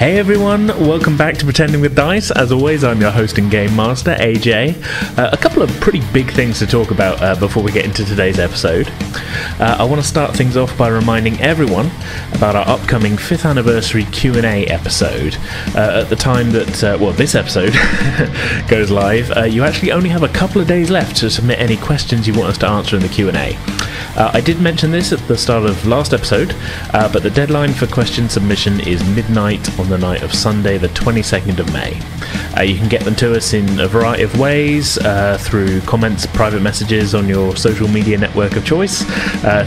Hey everyone, welcome back to Pretending with Dice. As always, I'm your host and game master, AJ. A couple of pretty big things to talk about before we get into today's episode. I want to start things off by reminding everyone about our upcoming 5th anniversary Q&A episode. At the time that, this episode goes live, you actually only have a couple of days left to submit any questions you want us to answer in the Q&A. I did mention this at the start of last episode, but the deadline for question submission is midnight on the night of Sunday the 22nd of May. You can get them to us in a variety of ways, through comments, private messages on your social media network of choice,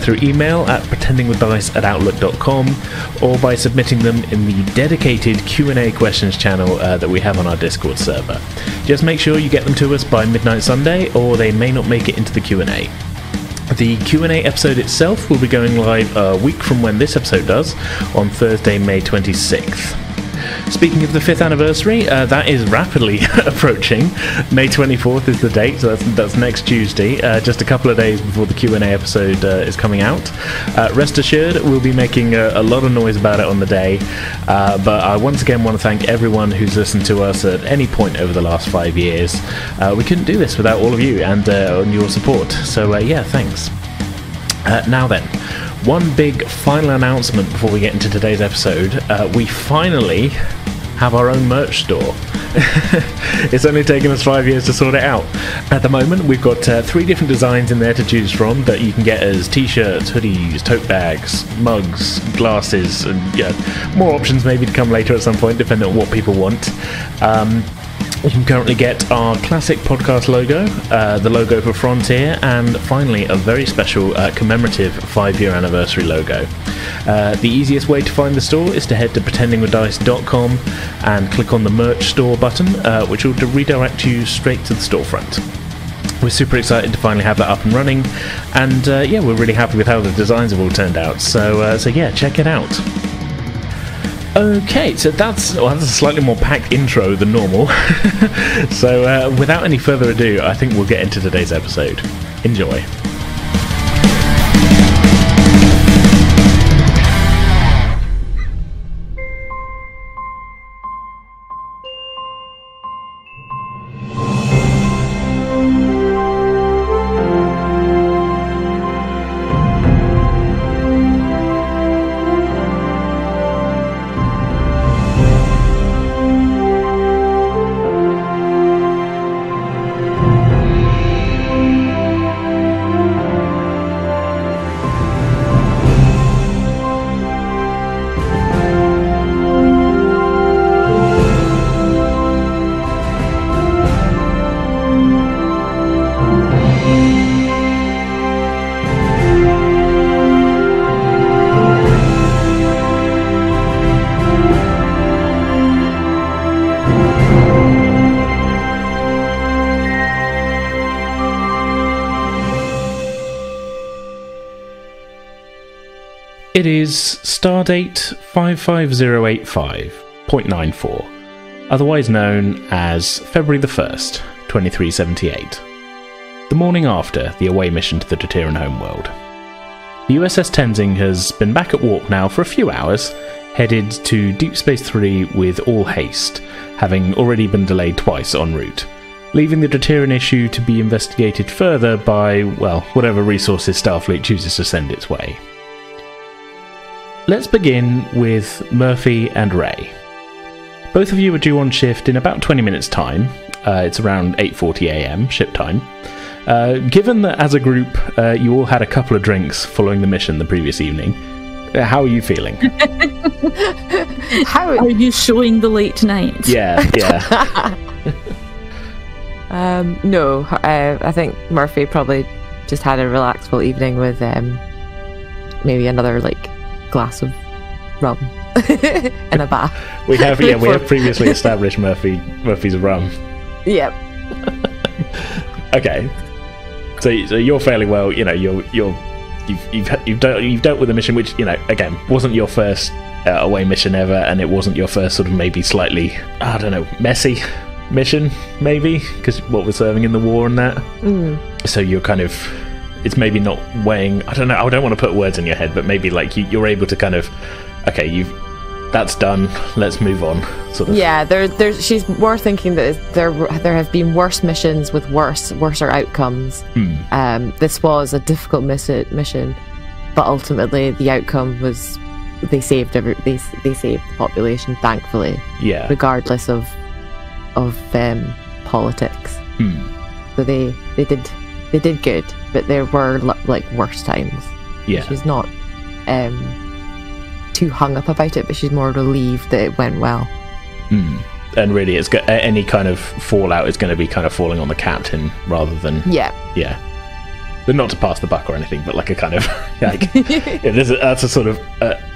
through email at pretendingwithdice@outlook.com, or by submitting them in the dedicated Q&A questions channel that we have on our Discord server. Just make sure you get them to us by midnight Sunday, or they may not make it into the Q&A. The Q&A episode itself will be going live a week from when this episode does, on Thursday, May 26th. Speaking of the 5th anniversary, that is rapidly approaching. May 24th is the date, so that's next Tuesday, just a couple of days before the Q&A episode is coming out. Rest assured, we'll be making a lot of noise about it on the day, but I once again want to thank everyone who's listened to us at any point over the last 5 years. We couldn't do this without all of you and your support, so thanks. Now then, one big final announcement before we get into today's episode. We finally have our own merch store. It's only taken us 5 years to sort it out. At the moment, we've got 3 different designs in there to choose from that you can get as t-shirts, hoodies, tote bags, mugs, glasses, and more options maybe to come later at some point, depending on what people want. You can currently get our classic podcast logo, the logo for Frontier, and finally a very special commemorative 5-year anniversary logo. The easiest way to find the store is to head to pretendingwithdice.com and click on the merch store button, which will redirect you straight to the storefront. We're super excited to finally have that up and running, and we're really happy with how the designs have all turned out, so check it out. Okay, so that's a slightly more packed intro than normal. So without any further ado, I think we'll get into today's episode. Enjoy. It is Stardate 55085.94, otherwise known as February the 1st, 2378. The morning after the away mission to the Tatiran homeworld. The USS Tenzing has been back at warp now for a few hours, headed to Deep Space 3 with all haste, having already been delayed twice en route, leaving the Tatiran issue to be investigated further by, whatever resources Starfleet chooses to send its way. Let's begin with Murphy and Ray. Both of you are due on shift in about 20 minutes' time. It's around 8:40 a.m. ship time. Given that as a group you all had a couple of drinks following the mission the previous evening, how are you feeling? How are you showing the late night? Yeah. No, I think Murphy probably just had a relaxful evening with maybe another glass of rum in a bath. We have previously established Murphy's rum. Yep. Okay. So you're fairly well. You've dealt with a mission which again wasn't your first away mission ever, and it wasn't your first sort of maybe slightly messy mission maybe because what we're serving in the war and that. So you're kind of. It's maybe not weighing. I don't know. I don't want to put words in your head, but maybe you're able to kind of. Okay, that's done. Let's move on. Sort of. Yeah, she's more thinking that there have been worse missions with worser outcomes. This was a difficult mission, but ultimately the outcome was they saved the population, thankfully. Yeah. Regardless of politics. So they did good, but there were like worse times. Yeah. She's not too hung up about it, but she's more relieved that it went well. And really, it's any kind of fallout is going to be kind of falling on the captain rather than yeah. But not to pass the buck or anything, but like a kind of like that's a sort of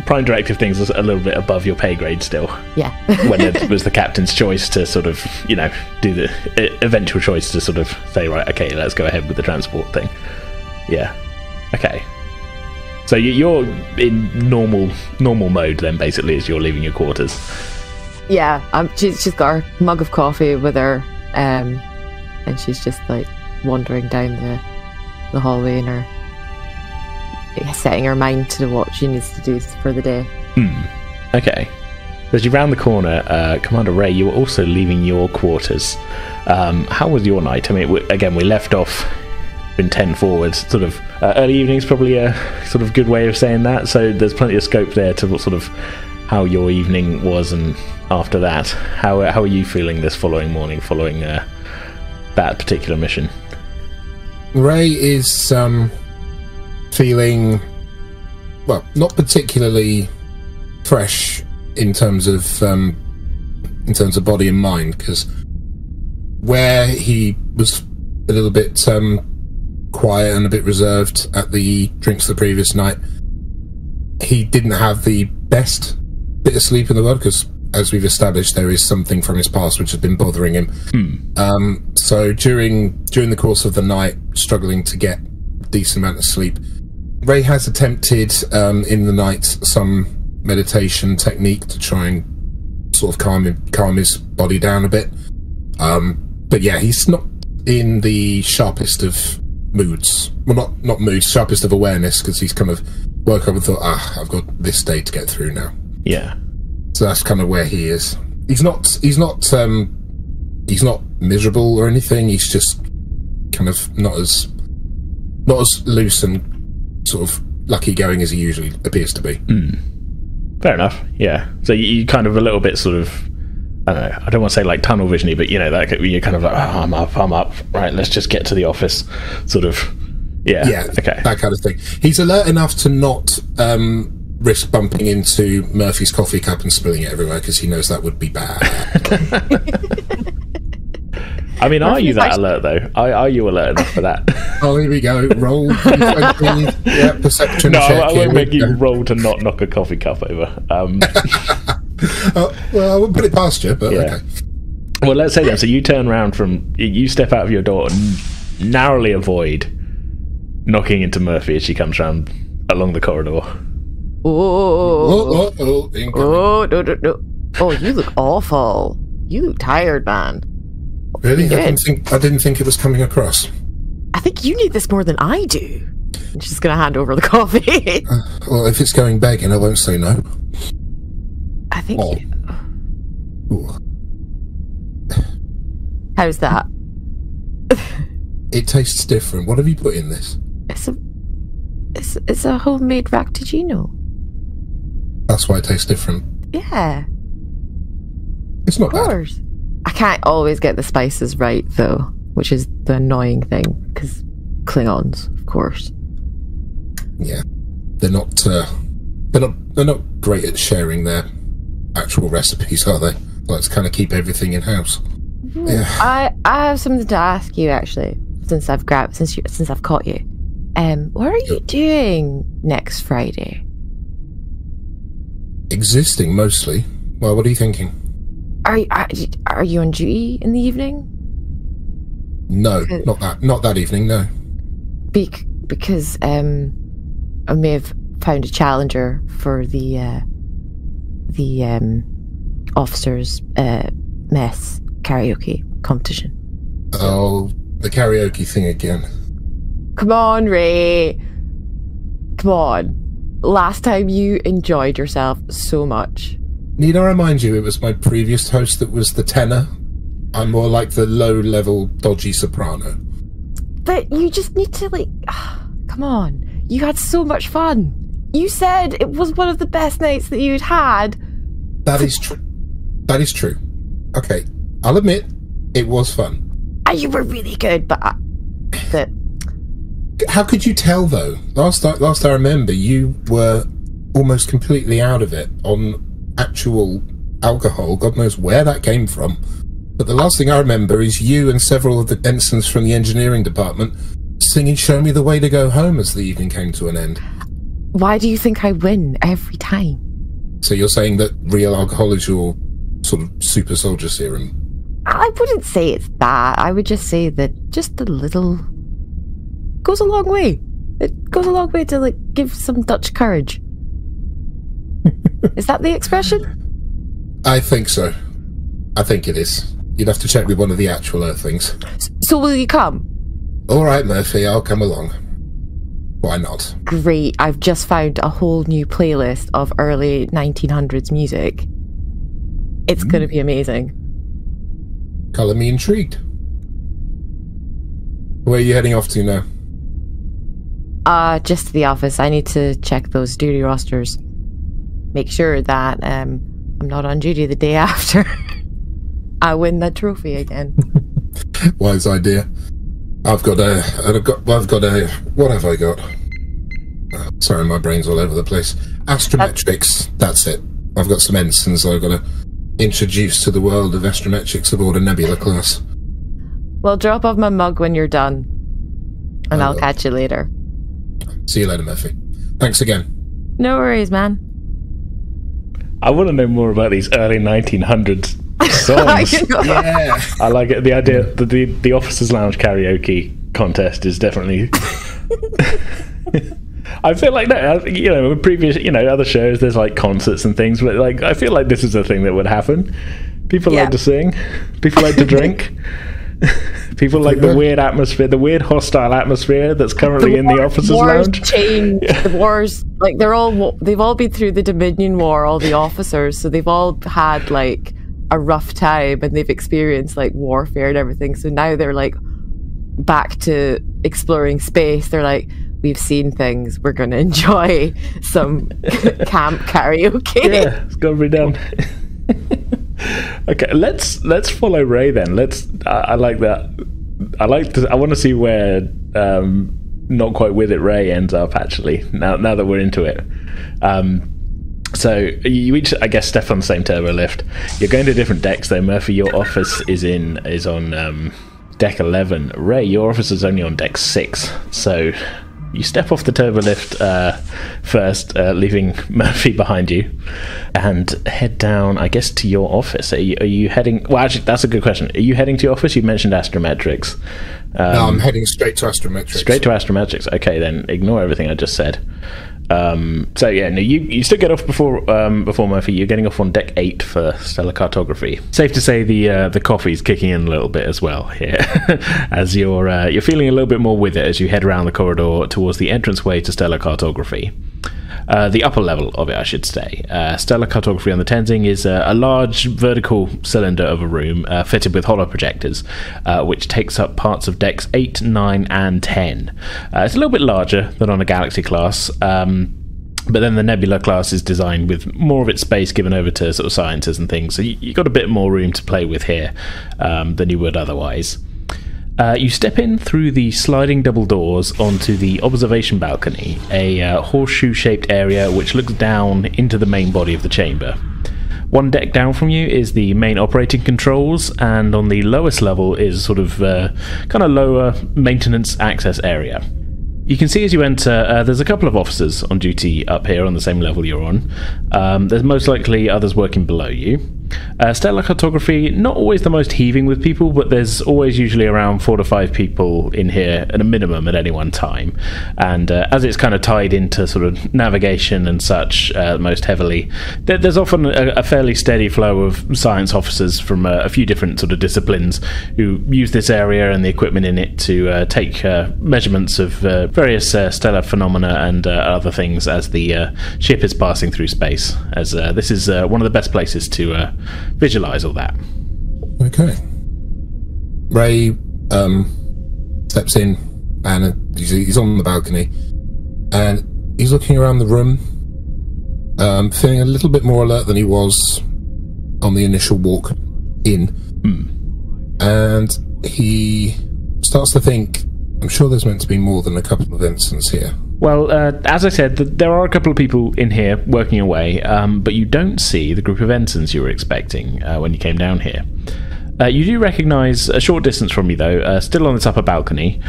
prime directive things is a little bit above your pay grade still. Yeah. When it was the captain's choice to sort of do the eventual choice to sort of say, right, okay, let's go ahead with the transport thing. Yeah. Okay. So you're in normal mode then, basically, as you're leaving your quarters. Yeah, she's got her mug of coffee with her, and she's just like wandering down the hallway and setting her mind to what she needs to do for the day. Okay. As you round the corner, Commander Ray, you were also leaving your quarters. How was your night? I mean, we left off in 10 forward, sort of early evening's probably a sort of good way of saying that, so there's plenty of scope there to sort of how your evening was, and after that, how are you feeling this following morning, following that particular mission? Ray is feeling, well, not particularly fresh in terms of body and mind, because where he was a little bit quiet and a bit reserved at the drinks the previous night, he didn't have the best bit of sleep in the world, because as we've established, there is something from his past which has been bothering him. So during the course of the night, struggling to get a decent amount of sleep, Ray has attempted in the night some meditation technique to try and sort of calm his body down a bit. But yeah, he's not in the sharpest of moods. Well, not moods, sharpest of awareness, because he's kind of woke up and thought, I've got this day to get through now. Yeah. So that's kind of where he is. He's not miserable or anything. He's just kind of not as loose and sort of lucky going as he usually appears to be. Fair enough. Yeah. So you kind of a little bit sort of, I don't know, I don't want to say like tunnel visiony, but that you're kind of like, I'm up. Right, let's just get to the office. Sort of. Yeah. Yeah. Okay. That kind of thing. He's alert enough to not risk bumping into Murphy's coffee cup and spilling it everywhere, because he knows that would be bad. I mean, are you that alert though? Are you alert enough for that? Oh, here we go. Roll. Yeah, perception check. I won't make you roll to not knock a coffee cup over. Well, I wouldn't put it past you, but okay. Well, let's say that. So you turn around you step out of your door and narrowly avoid knocking into Murphy as she comes round along the corridor. Oh, no. Oh, you look awful. You look tired, man. Really? I didn't think it was coming across. I think you need this more than I do. And she's going to hand over the coffee. Well, if it's going begging, I won't say no. I think How's that? It tastes different. What have you put in this? It's a homemade Ractigino. That's why it tastes different. Yeah. It's not bad. Of course. I can't always get the spices right, though, which is the annoying thing, because Klingons, of course. Yeah. They're not great at sharing their actual recipes, are they? Like to kind of keep everything in house. Yeah. I have something to ask you, actually, since I've caught you. What are you doing next Friday? Existing, mostly. Well, what are you thinking? Are you on duty in the evening? No, not that evening. No. Because I may have found a challenger for the officers' mess karaoke competition. Oh, the karaoke thing again. Come on, Ray. Come on. Last time you enjoyed yourself so much. Need I remind you, it was my previous host that was the tenor? I'm more like the low-level, dodgy soprano. But you just need to, come on. You had so much fun. You said it was one of the best nights that you'd had. That is true. That is true. Okay, I'll admit, it was fun. And you were really good, but... How could you tell, though? Last I remember, you were almost completely out of it on actual alcohol. God knows where that came from. But the last thing I remember is you and several of the ensigns from the engineering department singing Show Me the Way to Go Home as the evening came to an end. Why do you think I win every time? So you're saying that real alcohol is your sort of super soldier serum? I wouldn't say it's that. I would just say that just a little goes a long way. It goes a long way to give some Dutch courage. Is that the expression? I think so. I think it is. You'd have to check with one of the actual Earthlings. So will you come? All right, Murphy, I'll come along. Why not? Great. I've just found a whole new playlist of early 1900s music. It's going to be amazing. Colour me intrigued. Where are you heading off to now? Just to the office. I need to check those duty rosters. Make sure that I'm not on duty the day after I win that trophy again. Wise idea. What have I got? Sorry, my brain's all over the place. Astrometrics, that's it. I've got some ensigns I've got to introduce to the world of astrometrics aboard a Nebula class. Well, drop off my mug when you're done, and I'll catch you later. See you later, Murphy. Thanks again. No worries, man. I want to know more about these early 1900s songs. Yeah. I like it. The idea that the Officers' Lounge karaoke contest is definitely... I feel like that, with previous, other shows, there's concerts and things, but I feel like this is a thing that would happen. People like to sing. People like to drink. People like the weird atmosphere, the weird hostile atmosphere that's currently in the Officers' Lounge. Changed. The wars, they've all been through the Dominion War, all the officers, so they've all had a rough time and they've experienced warfare and everything. So now they're back to exploring space. They're we've seen things. We're going to enjoy some camp karaoke. Yeah, it's got to be done. Okay, let's follow Ray then. I like that. I want to see where not quite with it Ray ends up actually. Now that we're into it. So you each, I guess, step on the same turbo lift. You're going to different decks though. Murphy, your office is on deck 11. Ray, your office is only on deck 6. So you step off the turbo lift first, leaving Murphy behind you, and head down, I guess, to your office. Are you heading... Well, actually, that's a good question. Are you heading to your office? You mentioned astrometrics. No, I'm heading straight to astrometrics. Straight to astrometrics. Okay, then ignore everything I just said. So yeah, no, you still get off before Murphy. You're getting off on deck 8 for stellar cartography. Safe to say the coffee's kicking in a little bit as well here, as you're feeling a little bit more with it as you head around the corridor towards the entranceway to stellar cartography. The upper level of it, I should say. Stellar cartography on the Tenzing is a large vertical cylinder of a room fitted with hollow projectors, which takes up parts of decks 8, 9, and 10. It's a little bit larger than on a Galaxy class, but then the Nebula class is designed with more of its space given over to sort of sciences and things, so you got a bit more room to play with here than you would otherwise. You step in through the sliding double doors onto the observation balcony, a horseshoe-shaped area which looks down into the main body of the chamber. One deck down from you is the main operating controls, and on the lowest level is sort of kind of lower maintenance access area. You can see as you enter, there's a couple of officers on duty up here on the same level you're on. There's most likely others working below you. Stellar cartography, not always the most heaving with people, but there's always usually around 4 to 5 people in here at a minimum at any one time. And as it's kind of tied into sort of navigation and such most heavily, there's often a fairly steady flow of science officers from a few different sort of disciplines who use this area and the equipment in it to take measurements of various stellar phenomena and other things as the ship is passing through space, as this is one of the best places to visualize all that. Okay. Ray steps in and he's on the balcony and he's looking around the room, feeling a little bit more alert than he was on the initial walk in. And he starts to think, I'm sure there's meant to be more than a couple of ensigns here. Well, as I said, there are a couple of people in here working away, but you don't see the group of ensigns you were expecting when you came down here. You do recognise, a short distance from you though, still on this upper balcony,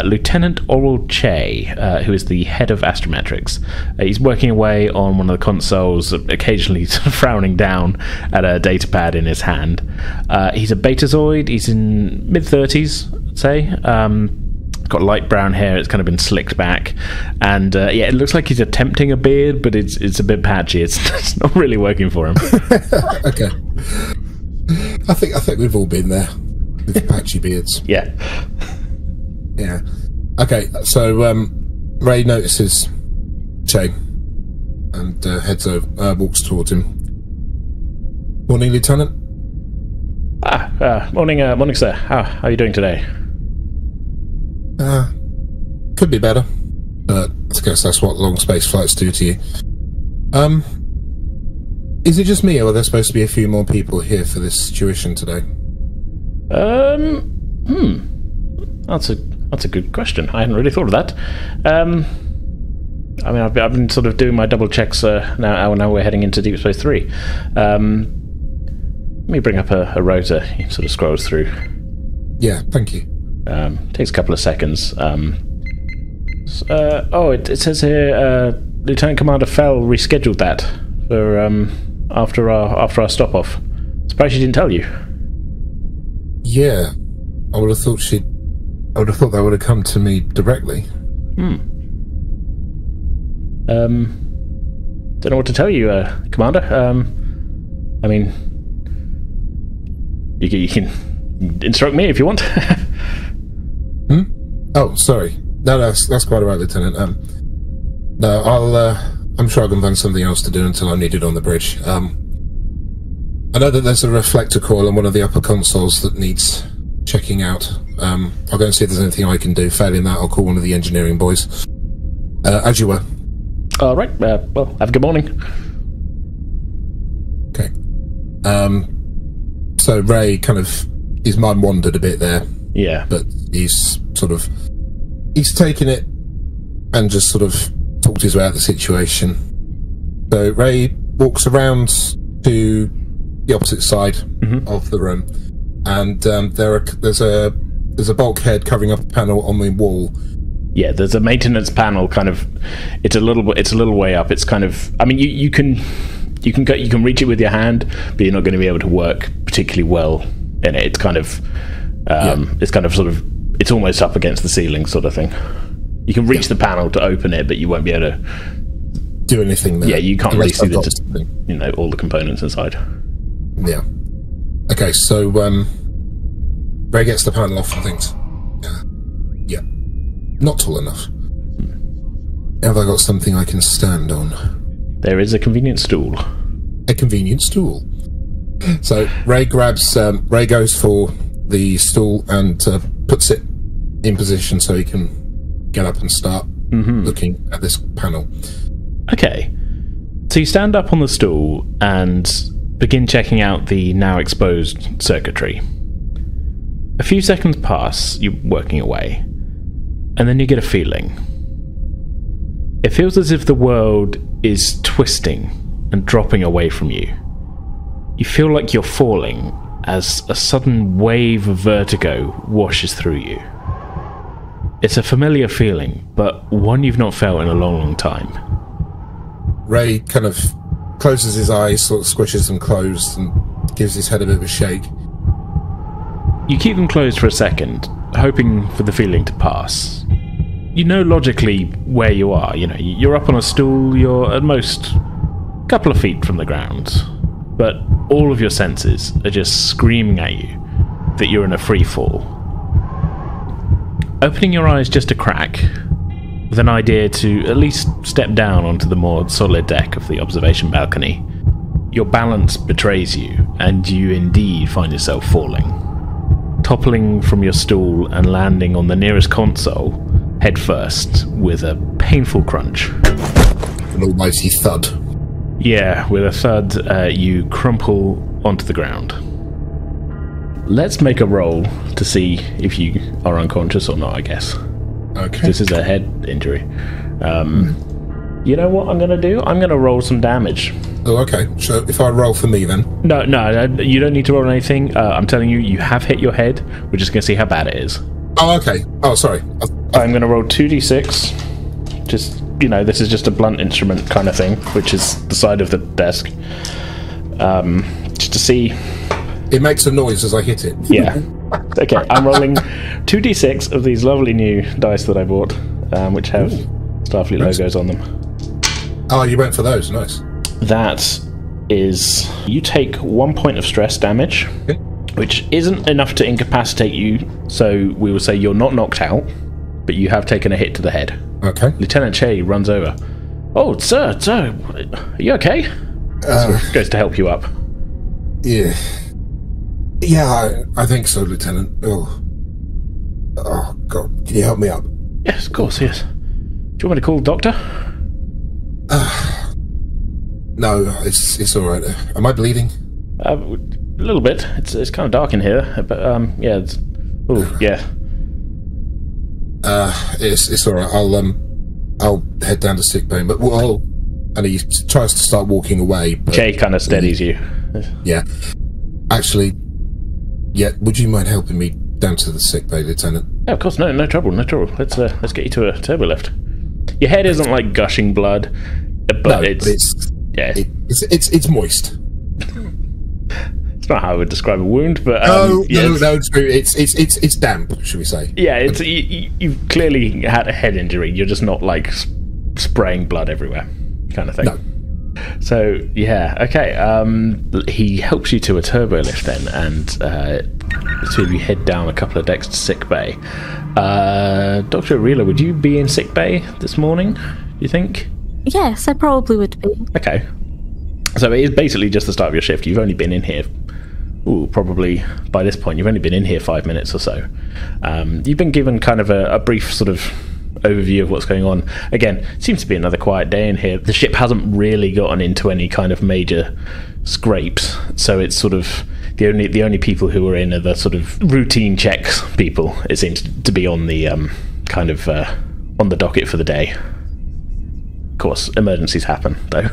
Lieutenant Oral Che, who is the head of astrometrics. He's working away on one of the consoles, occasionally frowning down at a data pad in his hand. He's a betazoid, he's in mid-30s, I'd say. Got light brown hair, it's kind of been slicked back, and yeah, it looks like he's attempting a beard, but it's a bit patchy. It's not really working for him. Okay. I think we've all been there with patchy beards. Yeah. Yeah. Okay, so Ray notices Che and heads over, walks towards him. Morning, Lieutenant. Morning, sir. How are you doing today? Could be better, but I guess that's what long space flights do to you. Is it just me, or are there supposed to be a few more people here for this tuition today? That's a good question. I hadn't really thought of that. I mean, I've been sort of doing my double checks now we're heading into Deep Space 3. Let me bring up a rota. He sort of scrolls through. Yeah, thank you. Takes a couple of seconds. It says here Lieutenant Commander Fell rescheduled that for after our stop off. Surprised she didn't tell you. Yeah, I would have thought that would have come to me directly. Don't know what to tell you, Commander. I mean, you can instruct me if you want. Oh, sorry. No, that's quite alright, Lieutenant. No, I'm sure I can find something else to do until I'm needed on the bridge. I know that there's a reflector coil on one of the upper consoles that needs checking out. I'll go and see if there's anything I can do. Failing that, I'll call one of the engineering boys. As you were. All right. Well, have a good morning. Okay. So Ray kind of, his mind wandered a bit there. Yeah. But he's taken it and just sort of talked his way out of the situation. So Ray walks around to the opposite side of the room, and there's a bulkhead covering up a panel on the wall. Yeah, there's a maintenance panel. Kind of, it's a little way up. It's kind of, I mean, you can reach it with your hand, but you're not going to be able to work particularly well in it. It's kind of, it's kind of sort of, it's almost up against the ceiling, sort of thing. You can reach the panel to open it, but you won't be able to do anything there. Yeah, you can't really see all the components inside. Yeah. Okay, so Ray gets the panel off and thinks, yeah, not tall enough. Have I got something I can stand on? There is a convenient stool. A convenient stool. So Ray goes for the stool and puts it in position so he can get up and start looking at this panel. Okay. So you stand up on the stool and begin checking out the now exposed circuitry. A few seconds pass, you're working away, and then you get a feeling. It feels as if the world is twisting and dropping away from you. You feel like you're falling as a sudden wave of vertigo washes through you. It's a familiar feeling, but one you've not felt in a long, long time. Ray kind of closes his eyes, sort of squishes them closed, and gives his head a bit of a shake. You keep them closed for a second, hoping for the feeling to pass. You know logically where you are. You know, you're up on a stool, you're at most a couple of feet from the ground. But all of your senses are just screaming at you that you're in a free fall. Opening your eyes just a crack, with an idea to at least step down onto the more solid deck of the observation balcony, your balance betrays you, and you indeed find yourself falling. Toppling from your stool and landing on the nearest console, headfirst, with a painful crunch. An almighty thud. Yeah, with a thud, you crumple onto the ground. Let's make a roll to see if you are unconscious or not, I guess. Okay. This is a head injury. You know what I'm going to do? I'm going to roll some damage. Oh, okay. So if I roll for me, then? No, you don't need to roll anything. I'm telling you, you have hit your head. We're just going to see how bad it is. Oh, okay. Oh, sorry. I'm going to roll 2d6. Just, you know, this is just a blunt instrument kind of thing, which is the side of the desk. Just to see... It makes a noise as I hit it. Yeah. Okay, I'm rolling 2d6 of these lovely new dice that I bought, which have Starfleet logos on them. Oh, you went for those. Nice. That is... You take 1 point of stress damage, which isn't enough to incapacitate you, so we will say you're not knocked out, but you have taken a hit to the head. Okay. Lieutenant Che runs over. Oh, sir, are you okay? Goes to help you up. Yeah. Yeah, I think so, Lieutenant. Oh, God. Can you help me up? Yes, of course, yes. Do you want me to call the doctor? No, it's all right. Am I bleeding? A little bit. It's kind of dark in here, but yeah. Yeah. It's all right. I'll head down to sickbay. But and he tries to start walking away. But Che kind of steadies you. Yeah. Actually, yeah. Would you mind helping me down to the sickbay, Lieutenant? Yeah, of course. No trouble. Let's get you to a turbo lift. Your head isn't like gushing blood, but it's moist. It's not how I would describe a wound, but no, it's true. It's damp, should we say? Yeah, you've clearly had a head injury. You're just not like spraying blood everywhere, kind of thing. No. So yeah, okay. He helps you to a turbo lift then, and the two of you head down a couple of decks to sick bay. Dr. Aurela, would you be in sick bay this morning? Do you think? Yes, I probably would be. Okay. So it is basically just the start of your shift. You've only been in here, probably by this point, you've only been in here 5 minutes or so. You've been given kind of a brief sort of overview of what's going on. Again, it seems to be another quiet day in here. The ship hasn't really gotten into any kind of major scrapes, so it's sort of the only people who are in are the sort of routine checks people. It seems to be on the kind of on the docket for the day. Of course, emergencies happen though.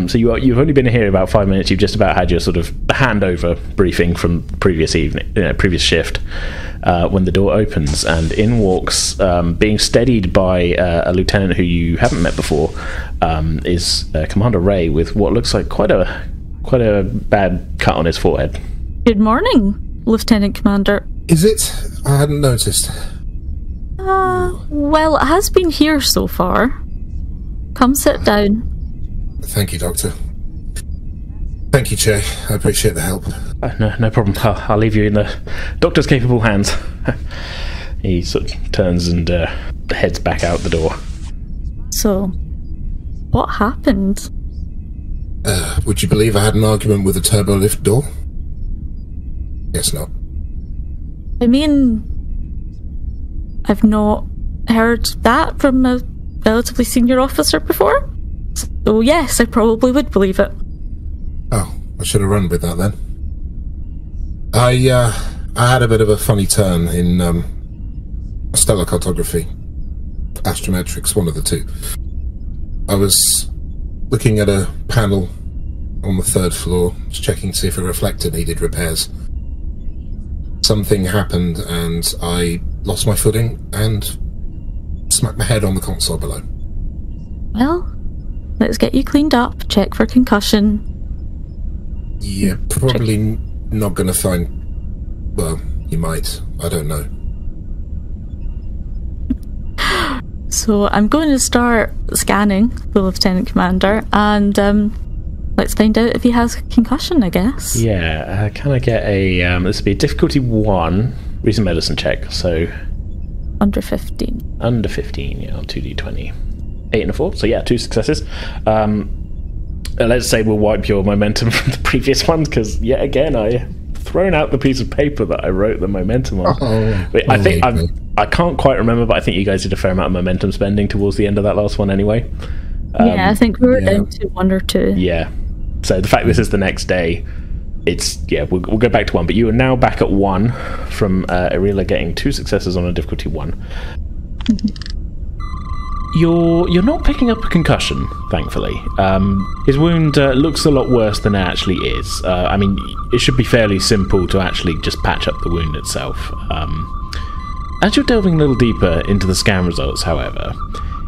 So you've only been here about 5 minutes. You've just about had your sort of handover briefing from previous shift, when the door opens and in walks, being steadied by a lieutenant who you haven't met before, is Commander Ray with what looks like quite a bad cut on his forehead. Good morning, Lieutenant Commander. Is it? I hadn't noticed. Well, it has been here so far. Come sit down. Thank you, Doctor. Thank you, Che. I appreciate the help. No problem. I'll leave you in the doctor's capable hands. He sort of turns and heads back out the door. So, what happened? Would you believe I had an argument with a turbo lift door? Guess not. I mean, I've not heard that from a relatively senior officer before. So yes, I probably would believe it. Oh, I should have run with that then. I had a bit of a funny turn in stellar cartography, astrometrics, one of the two. I was looking at a panel on the 3rd floor, just checking to see if a reflector needed repairs. Something happened and I lost my footing and smacked my head on the console below. Well, let's get you cleaned up, check for concussion. You're probably not going to find... Well, you might. I don't know. So I'm going to start scanning the Lieutenant Commander, and let's find out if he has concussion, I guess. Yeah, can I get a... this would be a difficulty 1 recent medicine check, so... Under 15. Under 15, yeah, on 2d20. 8 and a 4, so yeah, 2 successes. Let's say we'll wipe your momentum from the previous ones, because yet again I thrown out the piece of paper that I wrote the momentum on. I think I can't quite remember, but I think you guys did a fair amount of momentum spending towards the end of that last one anyway. Yeah, I think we were down to 1 or 2. Yeah, so the fact this is the next day, it's we'll go back to 1, but you are now back at 1 from Irila getting 2 successes on a difficulty 1. You're not picking up a concussion, thankfully. His wound looks a lot worse than it actually is. I mean, it should be fairly simple to actually just patch up the wound itself. As you're delving a little deeper into the scan results, however,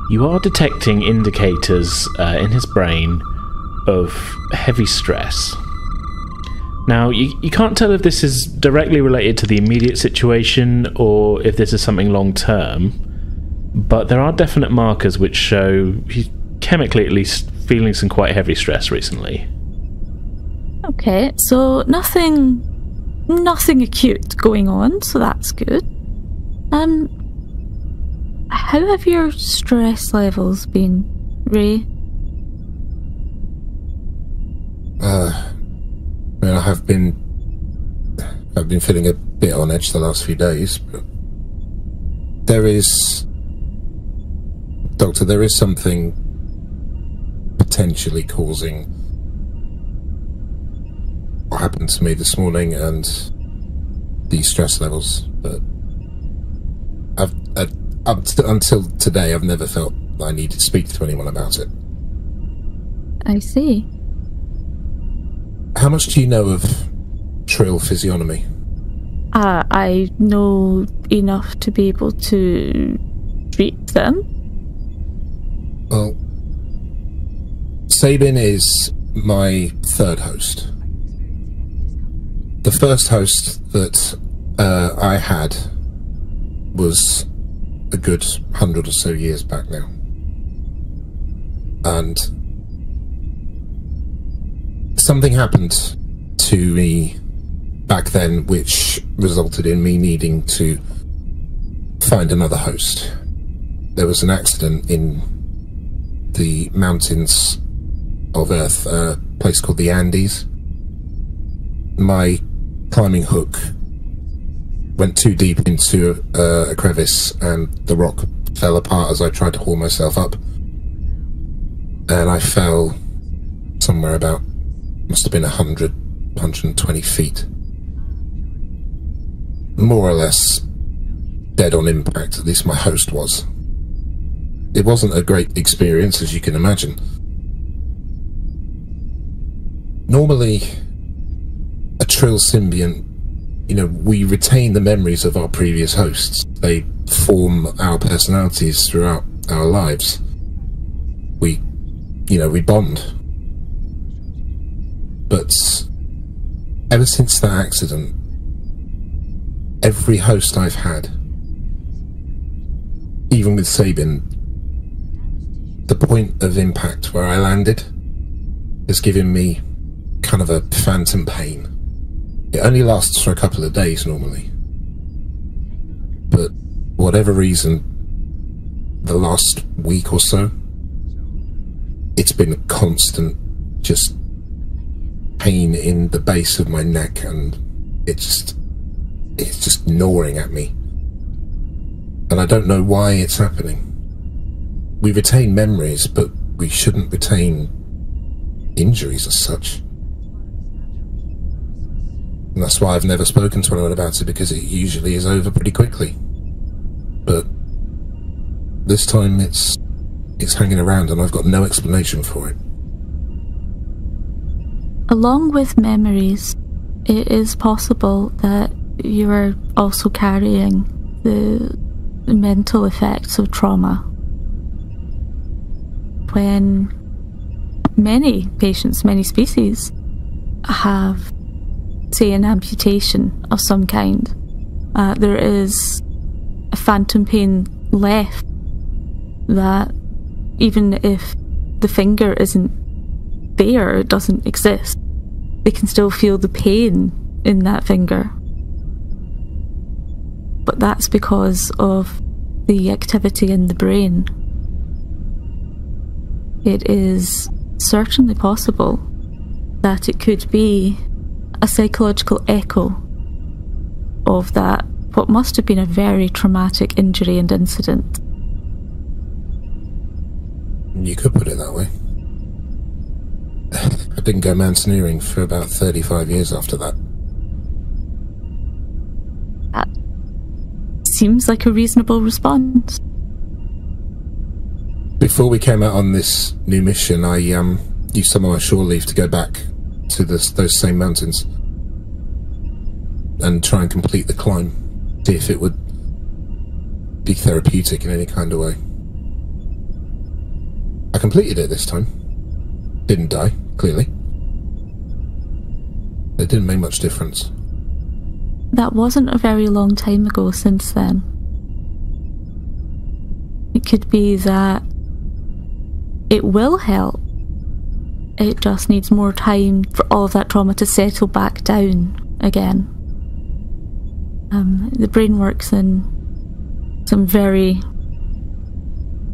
you are detecting indicators in his brain of heavy stress. Now, you can't tell if this is directly related to the immediate situation or if this is something long-term, but there are definite markers which show he's chemically at least feeling some quite heavy stress recently. Okay, so nothing acute going on, so that's good. How have your stress levels been, Ray? I've been feeling a bit on edge the last few days, but there is something potentially causing what happened to me this morning and these stress levels, but until today I've never felt I needed to speak to anyone about it. I see. How much do you know of Trill physiognomy? I know enough to be able to treat them. Well, Sabin is my 3rd host. The first host that I had was a good 100 or so years back now. And something happened to me back then which resulted in me needing to find another host. There was an accident in the mountains of Earth, a place called the Andes. My climbing hook went too deep into a crevice and the rock fell apart as I tried to haul myself up. And I fell somewhere about, must have been 100, 120 feet. More or less dead on impact, at least my host was. It wasn't a great experience, as you can imagine. Normally, a Trill symbiont, we retain the memories of our previous hosts. They form our personalities throughout our lives. We bond. But ever since that accident, every host I've had, even with Sabin, the point of impact where I landed has given me kind of a phantom pain. It only lasts for a couple of days normally. But whatever reason, the last week or so, it's been a constant just pain in the base of my neck, and it's just gnawing at me. And I don't know why it's happening. We retain memories, but we shouldn't retain injuries as such. And that's why I've never spoken to anyone about it, because it usually is over pretty quickly. But this time it's hanging around and I've got no explanation for it. Along with memories, it is possible that you are also carrying the mental effects of trauma. When many patients, many species, have, say, an amputation of some kind, there is a phantom pain left that even if the finger isn't there, it doesn't exist, they can still feel the pain in that finger. But that's because of the activity in the brain. It is certainly possible that it could be a psychological echo of that, what must have been a very traumatic injury and incident. You could put it that way. I didn't go mountaineering for about 35 years after that. That seems like a reasonable response. Before we came out on this new mission, I used some of my shore leave to go back to those same mountains and try and complete the climb, see if it would be therapeutic in any kind of way. I completed it this time. Didn't die, clearly. It didn't make much difference. That wasn't a very long time ago since then. It could be that it will help. It just needs more time for all of that trauma to settle back down again. The brain works in some very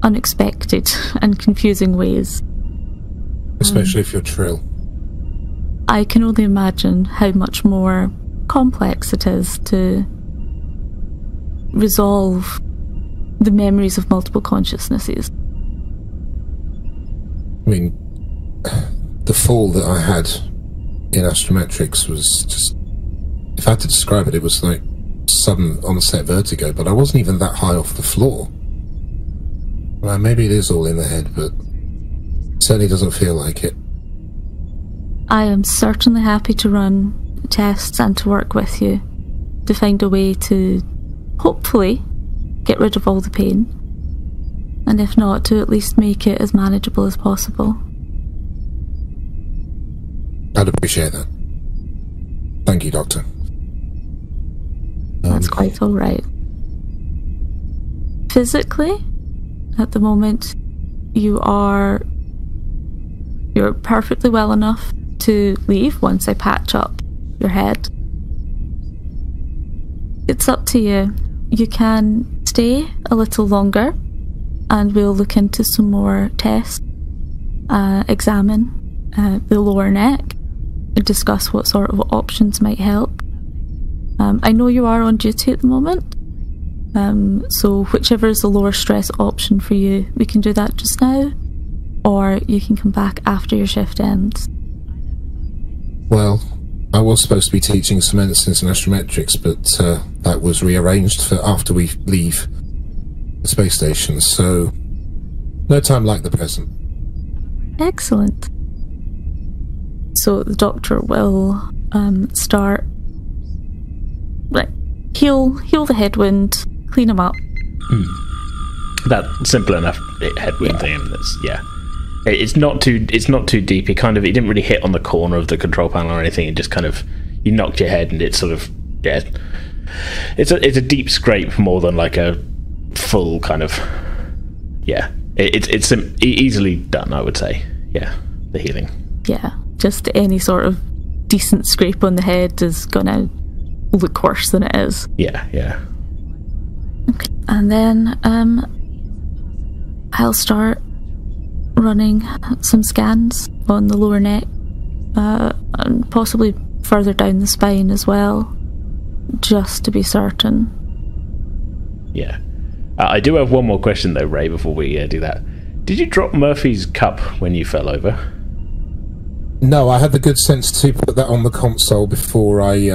unexpected and confusing ways. Especially if you're Trill. I can only imagine how much more complex it is to resolve the memories of multiple consciousnesses. I mean, the fall that I had in astrometrics was just, if I had to describe it, it was like sudden onset vertigo, but I wasn't even that high off the floor. Well, maybe it is all in the head, but it certainly doesn't feel like it. I am certainly happy to run tests and to work with you to find a way to hopefully get rid of all the pain, and if not, to at least make it as manageable as possible. I'd appreciate that. Thank you, Doctor. That's quite alright. Physically, at the moment, you're perfectly well enough to leave once I patch up your head. It's up to you. You can stay a little longer and we'll look into some more tests, examine the lower neck, discuss what sort of options might help. I know you are on duty at the moment, so whichever is the lower stress option for you, we can do that just now, or you can come back after your shift ends. Well, I was supposed to be teaching some medicines and astrometrics, but that was rearranged for after we leave the space station, so no time like the present. Excellent. So the doctor will start, like, heal the headwind, clean him up. That simple enough headwind thing. It's not too deep. It didn't really hit on the corner of the control panel or anything. It just kind of, you knocked your head and it's sort of, yeah. It's a deep scrape more than like a full kind of, yeah. It's easily done, I would say. Yeah, the healing. Yeah, just any sort of decent scrape on the head is gonna look worse than it is. Yeah. Okay. And then I'll start running some scans on the lower neck, and possibly further down the spine as well, just to be certain. Yeah. I do have one more question though, Ray, before we do that. Did you drop Murphy's cup when you fell over? No, I had the good sense to put that on the console before I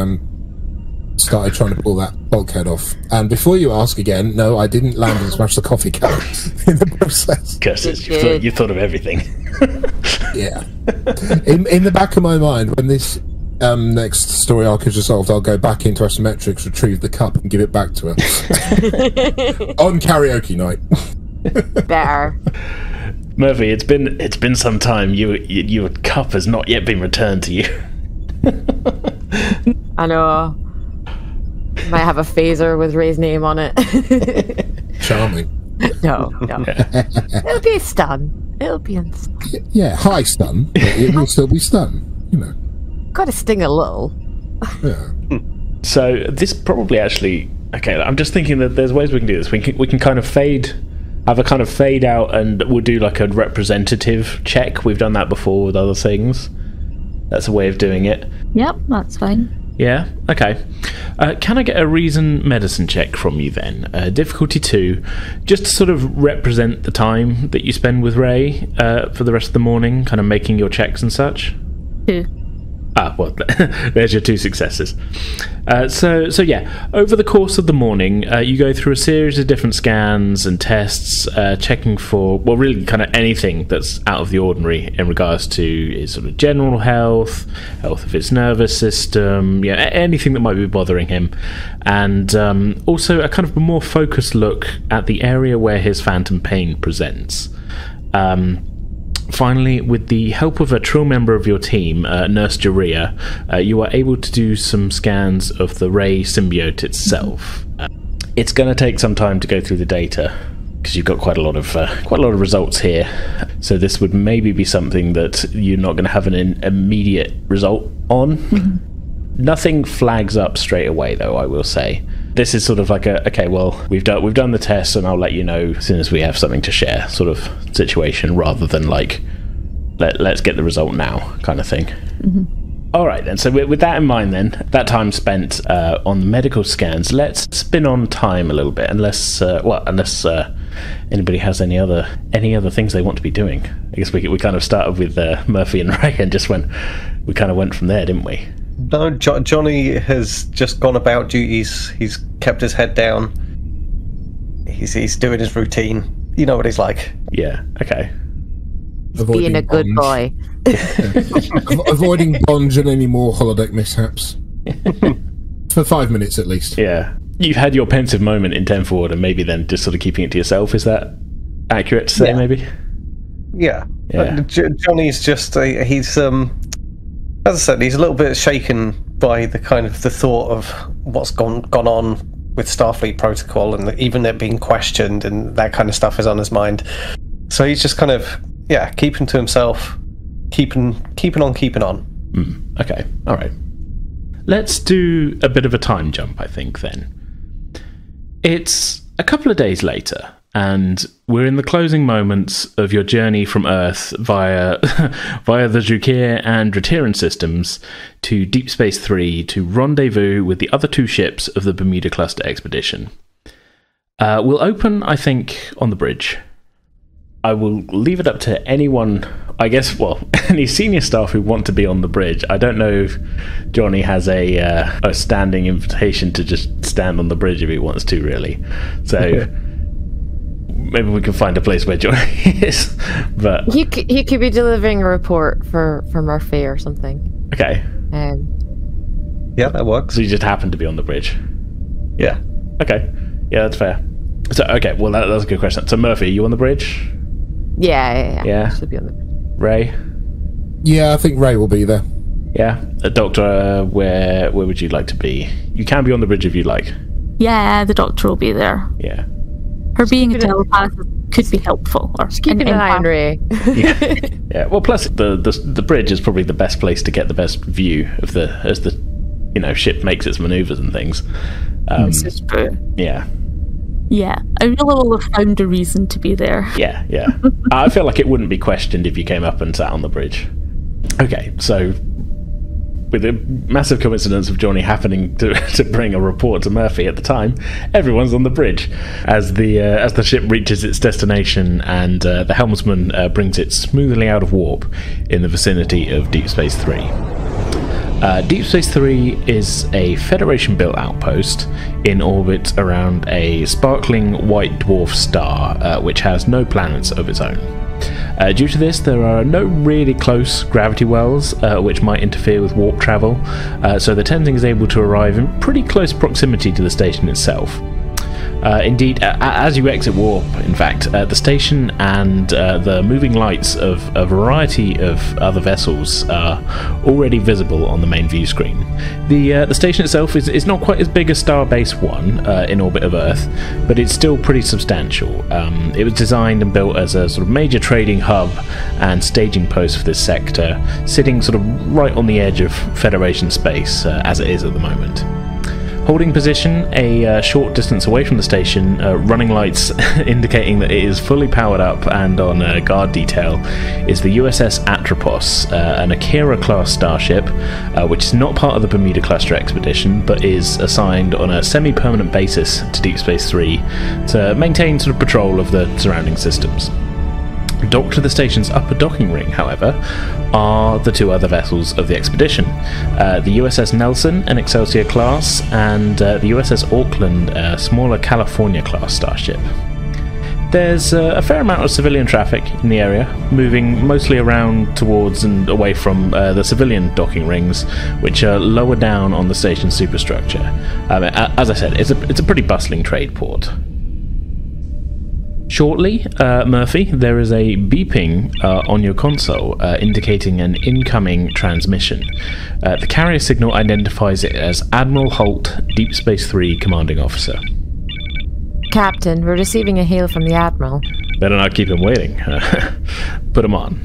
started trying to pull that bulkhead off. And before you ask again, no, I didn't land and smash the coffee cup in the process. Curses, you thought of everything. Yeah. In the back of my mind, when this next story arc is resolved, I'll go back into astrometrics, retrieve the cup and give it back to her. On karaoke night. Better. Murphy, it's been some time. Your cup has not yet been returned to you. I know. Might have a phaser with Ray's name on it. Charming. No. It'll be a stun. It'll be a stun. Yeah, high stun, but it will still be stun, you know. Gotta sting a little. Yeah. So this probably actually... Okay, I'm just thinking that there's ways we can do this. We can kind of have a kind of fade out, and we'll do like a representative check. We've done that before with other things. That's a way of doing it. Yep, that's fine. Yeah? Okay. Can I get a reason medicine check from you then? Difficulty 2, just to sort of represent the time that you spend with Ray for the rest of the morning, kind of making your checks and such? 2. Well, there's your 2 successes. So yeah, over the course of the morning, you go through a series of different scans and tests, checking for, well, really kind of anything that's out of the ordinary in regards to his sort of general health of his nervous system, anything that might be bothering him, and also a kind of a more focused look at the area where his phantom pain presents. Finally, with the help of a trill member of your team, Nurse Jaria, you are able to do some scans of the Ray symbiote itself. It's going to take some time to go through the data because you've got quite a lot of results here. So this would maybe be something that you're not going to have an immediate result on. Nothing flags up straight away, though, I will say. This is sort of like we've done the tests, and I'll let you know as soon as we have something to share sort of situation, rather than like let's get the result now kind of thing. All right then, so with that in mind then, that time spent on the medical scans, let's spin on time a little bit, unless anybody has any other things they want to be doing. I guess we kind of started with Murphy and Ray and we kind of went from there, didn't we? No, Jonny has just gone about duties. He's kept his head down. He's doing his routine. You know what he's like. Yeah, okay. Being a good boy. Avoiding bonds and any more holodeck mishaps. For 5 minutes at least. Yeah. You've had your pensive moment in 10 forward, and maybe then just sort of keeping it to yourself. Is that accurate to say, maybe? Yeah. Jonny's just... he's... as I said, he's a little bit shaken by the thought of what's gone on with Starfleet protocol, and even it being questioned, and that kind of stuff is on his mind. So he's just kind of, keeping to himself, keeping on. Okay, all right. Let's do a bit of a time jump, I think, then. It's a couple of days later, and we're in the closing moments of your journey from Earth via the Jukir and Dratiran systems to Deep Space 3 to rendezvous with the other 2 ships of the Bermuda Cluster Expedition. We'll open, I think, on the bridge. I will leave it up to anyone, I guess, any senior staff who want to be on the bridge. I don't know if Jonny has a standing invitation to just stand on the bridge if he wants to, really. So... Maybe we can find a place where Jonny is, but he could be delivering a report for Murphy or something. Okay. Yeah, that works. So you just happen to be on the bridge. Yeah. Okay. Yeah, that's fair. So okay, well that's a good question. So Murphy, are you on the bridge? Yeah. Should be on the bridge. Ray? Yeah, I think Ray will be there. Yeah. Doctor, where would you like to be? You can be on the bridge if you like. Yeah, the doctor will be there. Yeah. Her being a telepath could be helpful. Or just keeping an eye on Ray. Yeah. Well, plus the bridge is probably the best place to get the best view of as the ship makes its maneuvers and things. This is true. Yeah. Yeah, I really will have found a reason to be there. Yeah. I feel like it wouldn't be questioned if you came up and sat on the bridge. Okay, so with the massive coincidence of Jonny happening to bring a report to Murphy at the time, everyone's on the bridge as the ship reaches its destination, and the helmsman brings it smoothly out of warp in the vicinity of Deep Space 3. Deep Space 3 is a Federation-built outpost in orbit around a sparkling white dwarf star, which has no planets of its own. Due to this, there are no really close gravity wells which might interfere with warp travel, so the Tenzing is able to arrive in pretty close proximity to the station itself. Indeed, as you exit warp, in fact, the station and the moving lights of a variety of other vessels are already visible on the main view screen. The station itself is not quite as big as Starbase 1 in orbit of Earth, but it's still pretty substantial. It was designed and built as a sort of major trading hub and staging post for this sector, sitting sort of right on the edge of Federation space, as it is at the moment. Holding position a short distance away from the station, running lights indicating that it is fully powered up and on guard detail, is the USS Atropos, an Akira-class starship, which is not part of the Bermuda Cluster Expedition, but is assigned on a semi-permanent basis to Deep Space 3 to maintain sort of patrol of the surrounding systems. Docked to the station's upper docking ring, however, are the two other vessels of the expedition, the USS Nelson, an Excelsior class, and the USS Auckland, a smaller California class starship. There's a fair amount of civilian traffic in the area, moving mostly around towards and away from the civilian docking rings, which are lower down on the station's superstructure. As I said, it's a pretty bustling trade port. Shortly, Murphy, there is a beeping on your console indicating an incoming transmission. The carrier signal identifies it as Admiral Holt, Deep Space 3 Commanding Officer. Captain, we're receiving a hail from the Admiral. Better not keep him waiting. Put him on.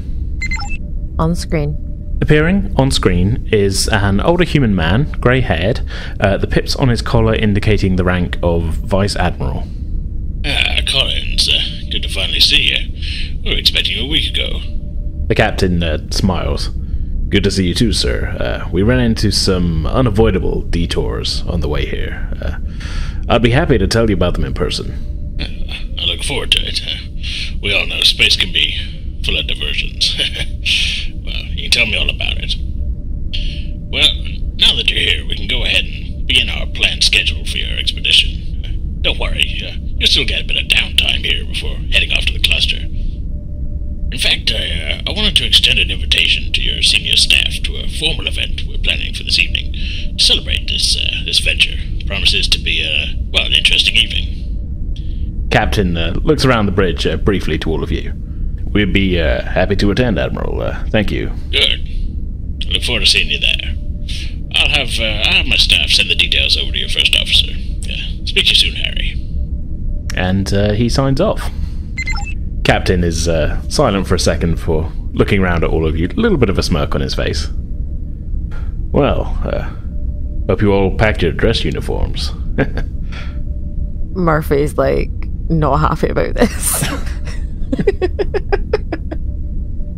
On screen. Appearing on screen is an older human man, grey-haired, the pips on his collar indicating the rank of Vice Admiral. Collins, good to finally see you. We were expecting you a week ago. The captain smiles. Good to see you too, sir. We ran into some unavoidable detours on the way here. I'd be happy to tell you about them in person. I look forward to it. We all know space can be full of diversions. Well, you can tell me all about it. Well, now that you're here, we can go ahead and begin our planned schedule for your expedition. Don't worry, you'll still get a bit of downtime here before heading off to the cluster. In fact, I wanted to extend an invitation to your senior staff to a formal event we're planning for this evening to celebrate this venture. Promises to be, an interesting evening. Captain looks around the bridge briefly to all of you. We'd be happy to attend, Admiral. Thank you. Good. I look forward to seeing you there. I'll have my staff send the details over to your first officer. Speak to you soon, Harry. And he signs off. Captain is silent for a second before looking around at all of you, a little bit of a smirk on his face. Well, hope you all packed your dress uniforms. Murphy's not happy about this.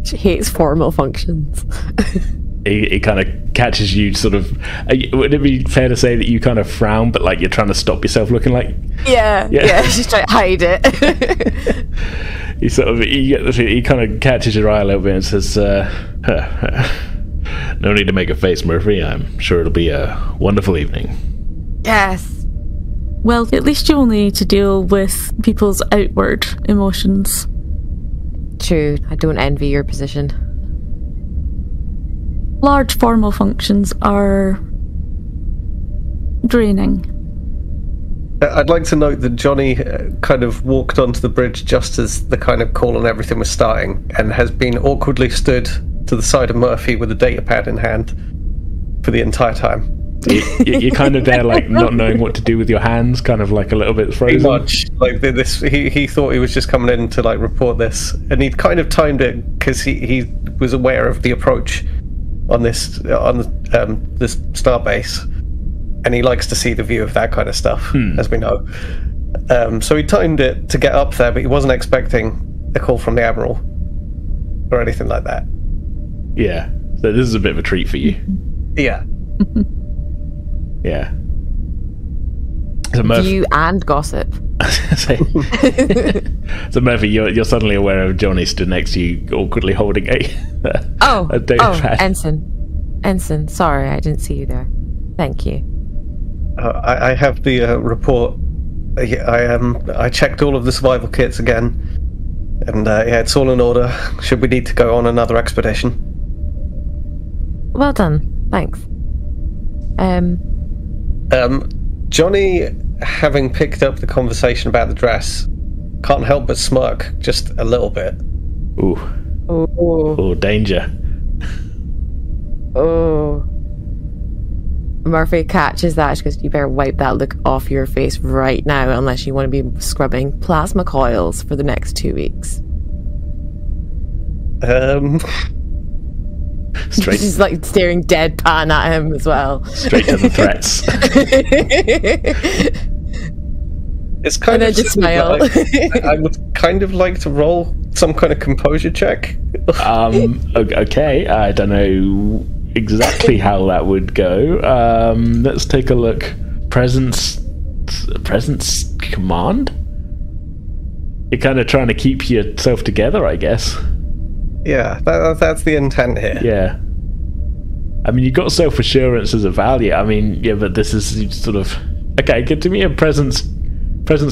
She hates formal functions. It kind of catches you sort of... Would it be fair to say that you kind of frown, but you're trying to stop yourself looking like... Yeah, she's trying to hide it. He kind of catches your eye a little bit and says, no need to make a face, Murphy. I'm sure it'll be a wonderful evening. Yes. Well, at least you only need to deal with people's outward emotions. True, I don't envy your position. Large formal functions are draining. I'd like to note that Jonny kind of walked onto the bridge just as the kind of call on everything was starting and has been awkwardly stood to the side of Murphy with a data pad in hand for the entire time. You're kind of there not knowing what to do with your hands, kind of a little bit frozen. Pretty much. He thought he was just coming in to report this, and he'd kind of timed it because he was aware of the approach on this starbase, and he likes to see the view of that kind of stuff, as we know. So he timed it to get up there, but he wasn't expecting a call from the Admiral or anything like that. Yeah, so this is a bit of a treat for you. Yeah. Yeah. So View and gossip. So Murphy, you're suddenly aware of Jonny stood next to you, awkwardly holding a data pad. Ensign. Sorry, I didn't see you there. Thank you. I have the report. I checked all of the survival kits again, and it's all in order. Should we need to go on another expedition? Well done. Thanks. Jonny having picked up the conversation about the dress, can't help but smirk just a little bit. Ooh. Oh, danger. Oh. Murphy catches that. She goes, you better wipe that look off your face right now unless you want to be scrubbing plasma coils for the next 2 weeks. Straight. She's like staring deadpan at him as well. Straight to the threats. It's kind And of then just smile. I would kind of like to roll some kind of composure check. Okay, I don't know exactly how that would go. Let's take a look. Presence command? You're kind of trying to keep yourself together, I guess. Yeah, that's the intent here. Yeah. I mean, you've got self-assurance as a value. I mean, yeah, but this is sort of... Okay, give me a presence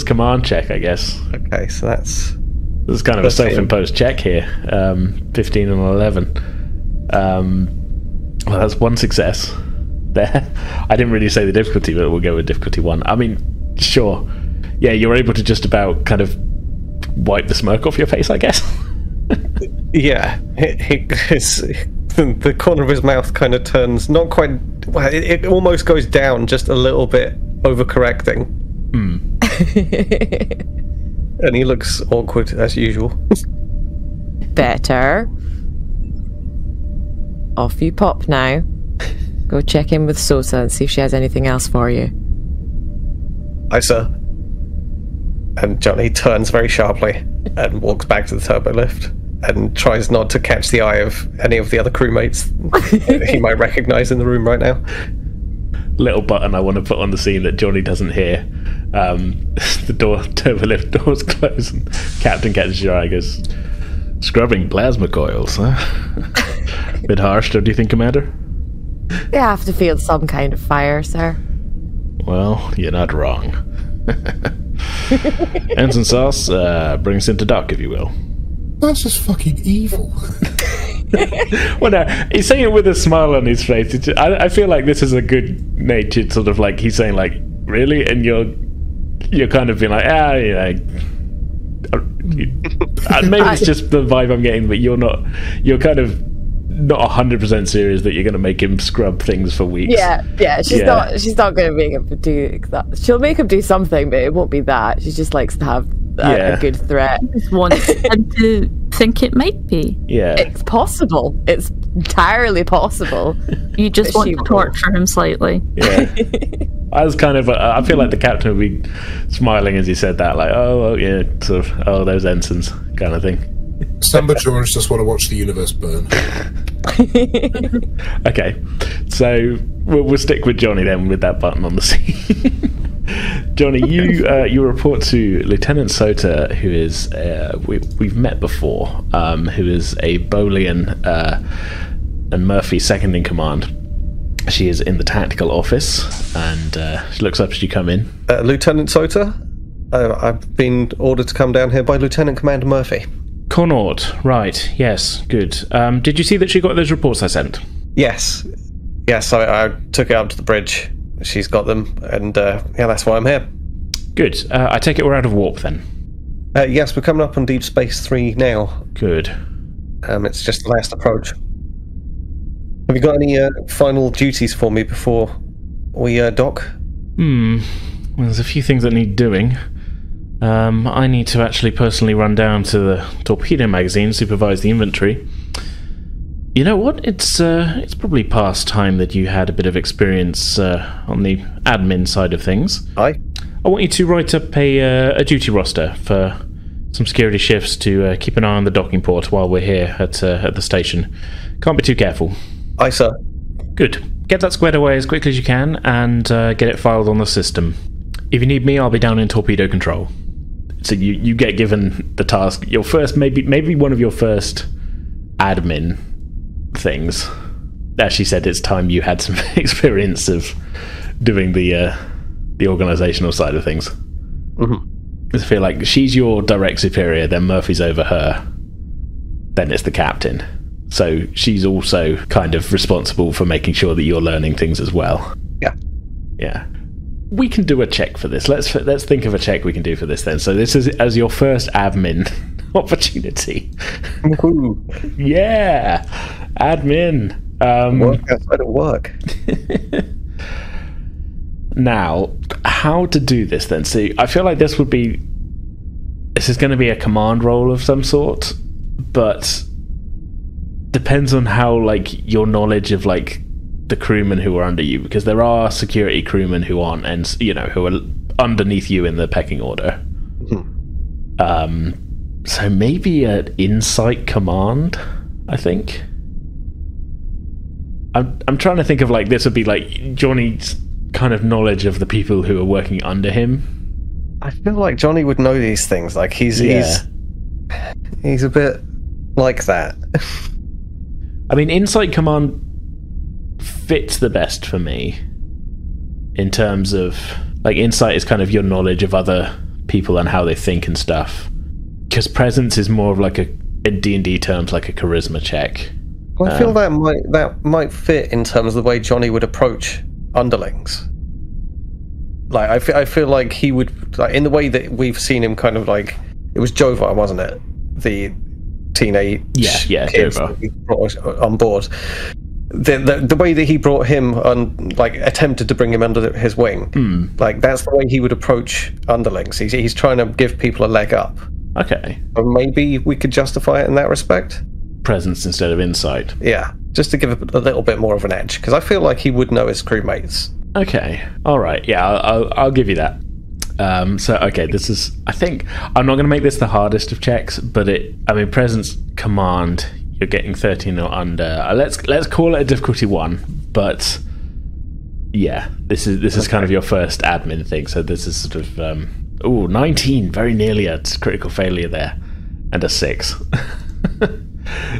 command check, I guess. Okay, so that's... This is kind of a self-imposed check here. 15 and 11. Well, that's one success there. I didn't really say the difficulty, but we'll go with difficulty 1. I mean, sure. Yeah, you're able to just about kind of wipe the smirk off your face, I guess. Yeah, the corner of his mouth kind of turns, not quite... Well, it almost goes down just a little bit, overcorrecting. And he looks awkward as usual. Better. Off you pop now. Go check in with Sosa and see if she has anything else for you. Aye, sir. And Jonny turns very sharply and walks back to the turbo lift and tries not to catch the eye of any of the other crewmates that he might recognise in the room right now. Little button I want to put on the scene that Jonny doesn't hear. The turbo lift doors close and Captain catches your eye and goes, scrubbing plasma coils, huh? Bit harsh, don't you think, Commander? You have to feel some kind of fire, sir. Well, you're not wrong. Ensign Sauce, bring us into dock, if you will. That's just fucking evil. Well, no, he's saying it with a smile on his face. I feel like this is a good-natured sort of like, he's saying like, really? And you're kind of being like, you know, maybe it's just the vibe I'm getting, but you're kind of not 100% serious that you're going to make him scrub things for weeks. She's not going to make him do that. She'll make him do something, but it won't be that. She just likes to have a good threat. Just wants him to think it might be. Yeah, it's possible. It's entirely possible. You just want to torture him slightly. Yeah. I was kind of... I feel like the captain would be smiling as he said that, like, oh, yeah, sort of, oh, those ensigns kind of thing. Some Bajorans just want to watch the universe burn. Okay, so we'll stick with Jonny then with that button on the scene. Jonny, you report to Lieutenant Sota, who is we've met before, who is a Bolian and Murphy second in command. She is in the tactical office, and she looks up as you come in. Lieutenant Sota, I've been ordered to come down here by Lieutenant Commander Murphy. Connaught, right, yes, good. Did you see that she got those reports I sent? Yes, I took it up to the bridge. She's got them, and that's why I'm here. Good. I take it we're out of warp then? Yes, we're coming up on Deep Space 3 now. Good. It's just the last approach. Have you got any final duties for me before we dock? Well, there's a few things that need doing. I need to actually personally run down to the torpedo magazine, supervise the inventory. You know what? It's probably past time that you had a bit of experience on the admin side of things. Aye. I want you to write up a duty roster for some security shifts to keep an eye on the docking port while we're here at the station. Can't be too careful. Aye, sir. Good. Get that squared away as quickly as you can and get it filed on the system. If you need me, I'll be down in torpedo control. So you get given the task, your first, maybe one of your first admin things. As she said, it's time you had some experience of doing the organisational side of things. Mm-hmm. I feel like she's your direct superior, then Murphy's over her, then it's the captain. So she's also kind of responsible for making sure that you're learning things as well. Yeah. Yeah. we can do a check for this. Let's think of a check we can do for this then. So this is as your first admin opportunity. Yeah, admin. Work outside of work. Now, how to do this then? See, I feel like this is going to be a command role of some sort, but depends on how like your knowledge of like the crewmen who are under you, because there are security crewmen who aren't, and who are underneath you in the pecking order. So maybe an insight command, I think. I'm trying to think of like, this would be like Jonny's kind of knowledge of the people who are working under him. I feel like Jonny would know these things. Like he's a bit like that. I mean, insight command fits the best for me in terms of like, insight is kind of your knowledge of other people and how they think and stuff, because presence is more of like in D&D terms like a charisma check. Well, I feel that might fit in terms of the way Jonny would approach underlings. Like I feel like he would, like, in the way that we've seen him kind of like, it was Jovar, wasn't it? The teenage kids that he brought on board. The way that he brought him like attempted to bring him under his wing, like that's the way he would approach underlings. He's trying to give people a leg up. Okay. Or maybe we could justify it in that respect. Presence instead of insight. Yeah, just to give it a little bit more of an edge, because I feel like he would know his crewmates. Okay. All right. Yeah, I'll give you that. So, okay, this is... I think... I'm not going to make this the hardest of checks, but presence command, you're getting 13 or under. Let's call it a difficulty 1, but... Yeah, this is kind of your first admin thing, so this is sort of... 19, very nearly a critical failure there. And a 6.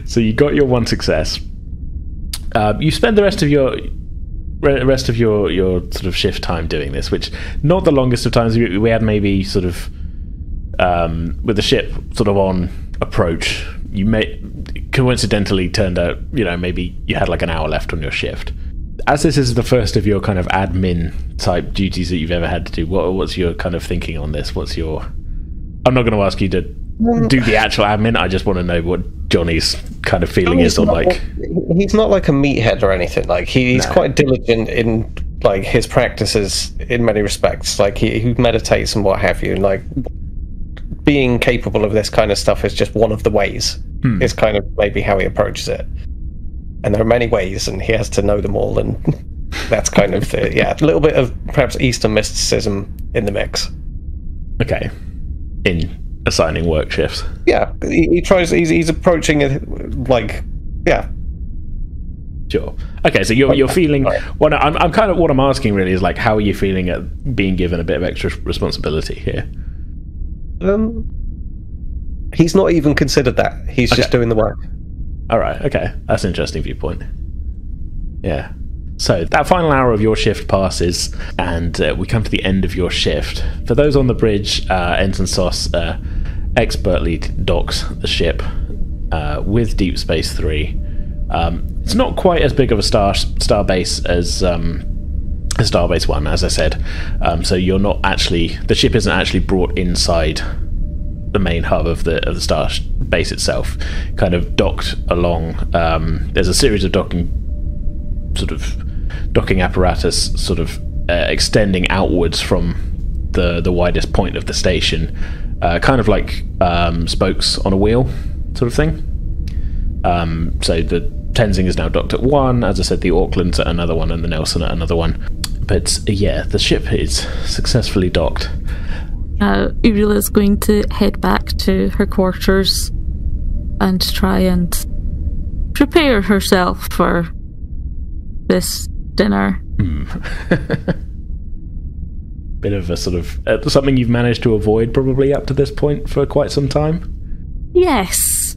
So you got your 1 success. You spend the rest of your sort of shift time doing this, which not the longest of times. We had maybe sort of with the ship sort of on approach, you may coincidentally turned out, maybe you had like an hour left on your shift. As this is the first of your kind of admin type duties that you've ever had to do, what's your kind of thinking on this? I'm not going to ask you to do the actual admin. I just want to know what Jonny's kind of feeling is on like... He's not like a meathead or anything. Like he's quite diligent in like his practices in many respects. Like he meditates and what have you. And like being capable of this kind of stuff is just one of the ways. Is kind of maybe how he approaches it. And there are many ways, and he has to know them all. And that's kind of a little bit of perhaps Eastern mysticism in the mix. Okay. In assigning work shifts. Yeah, he tries. He's approaching it like, Sure. Okay, so you're feeling. Well, I'm kind of what I'm asking really is like, how are you feeling at being given a bit of extra responsibility here? He's not even considered that. He's just doing the work. All right. Okay, that's an interesting viewpoint. Yeah. So that final hour of your shift passes, and we come to the end of your shift. For those on the bridge, Ensign Sauce expertly docks the ship with Deep Space 3. It's not quite as big of a starbase as Starbase 1, as I said. So you're not actually... The ship isn't actually brought inside the main hub of the star base itself, kind of docked along. There's a series of docking apparatus sort of extending outwards from the widest point of the station, kind of like spokes on a wheel sort of thing. So the Tenzing is now docked at 1, as I said, the Auckland's at another one, and the Nelson at another one. But the ship is successfully docked. Urila is going to head back to her quarters and try and prepare herself for this dinner. Bit of a sort of something you've managed to avoid probably up to this point for quite some time. Yes.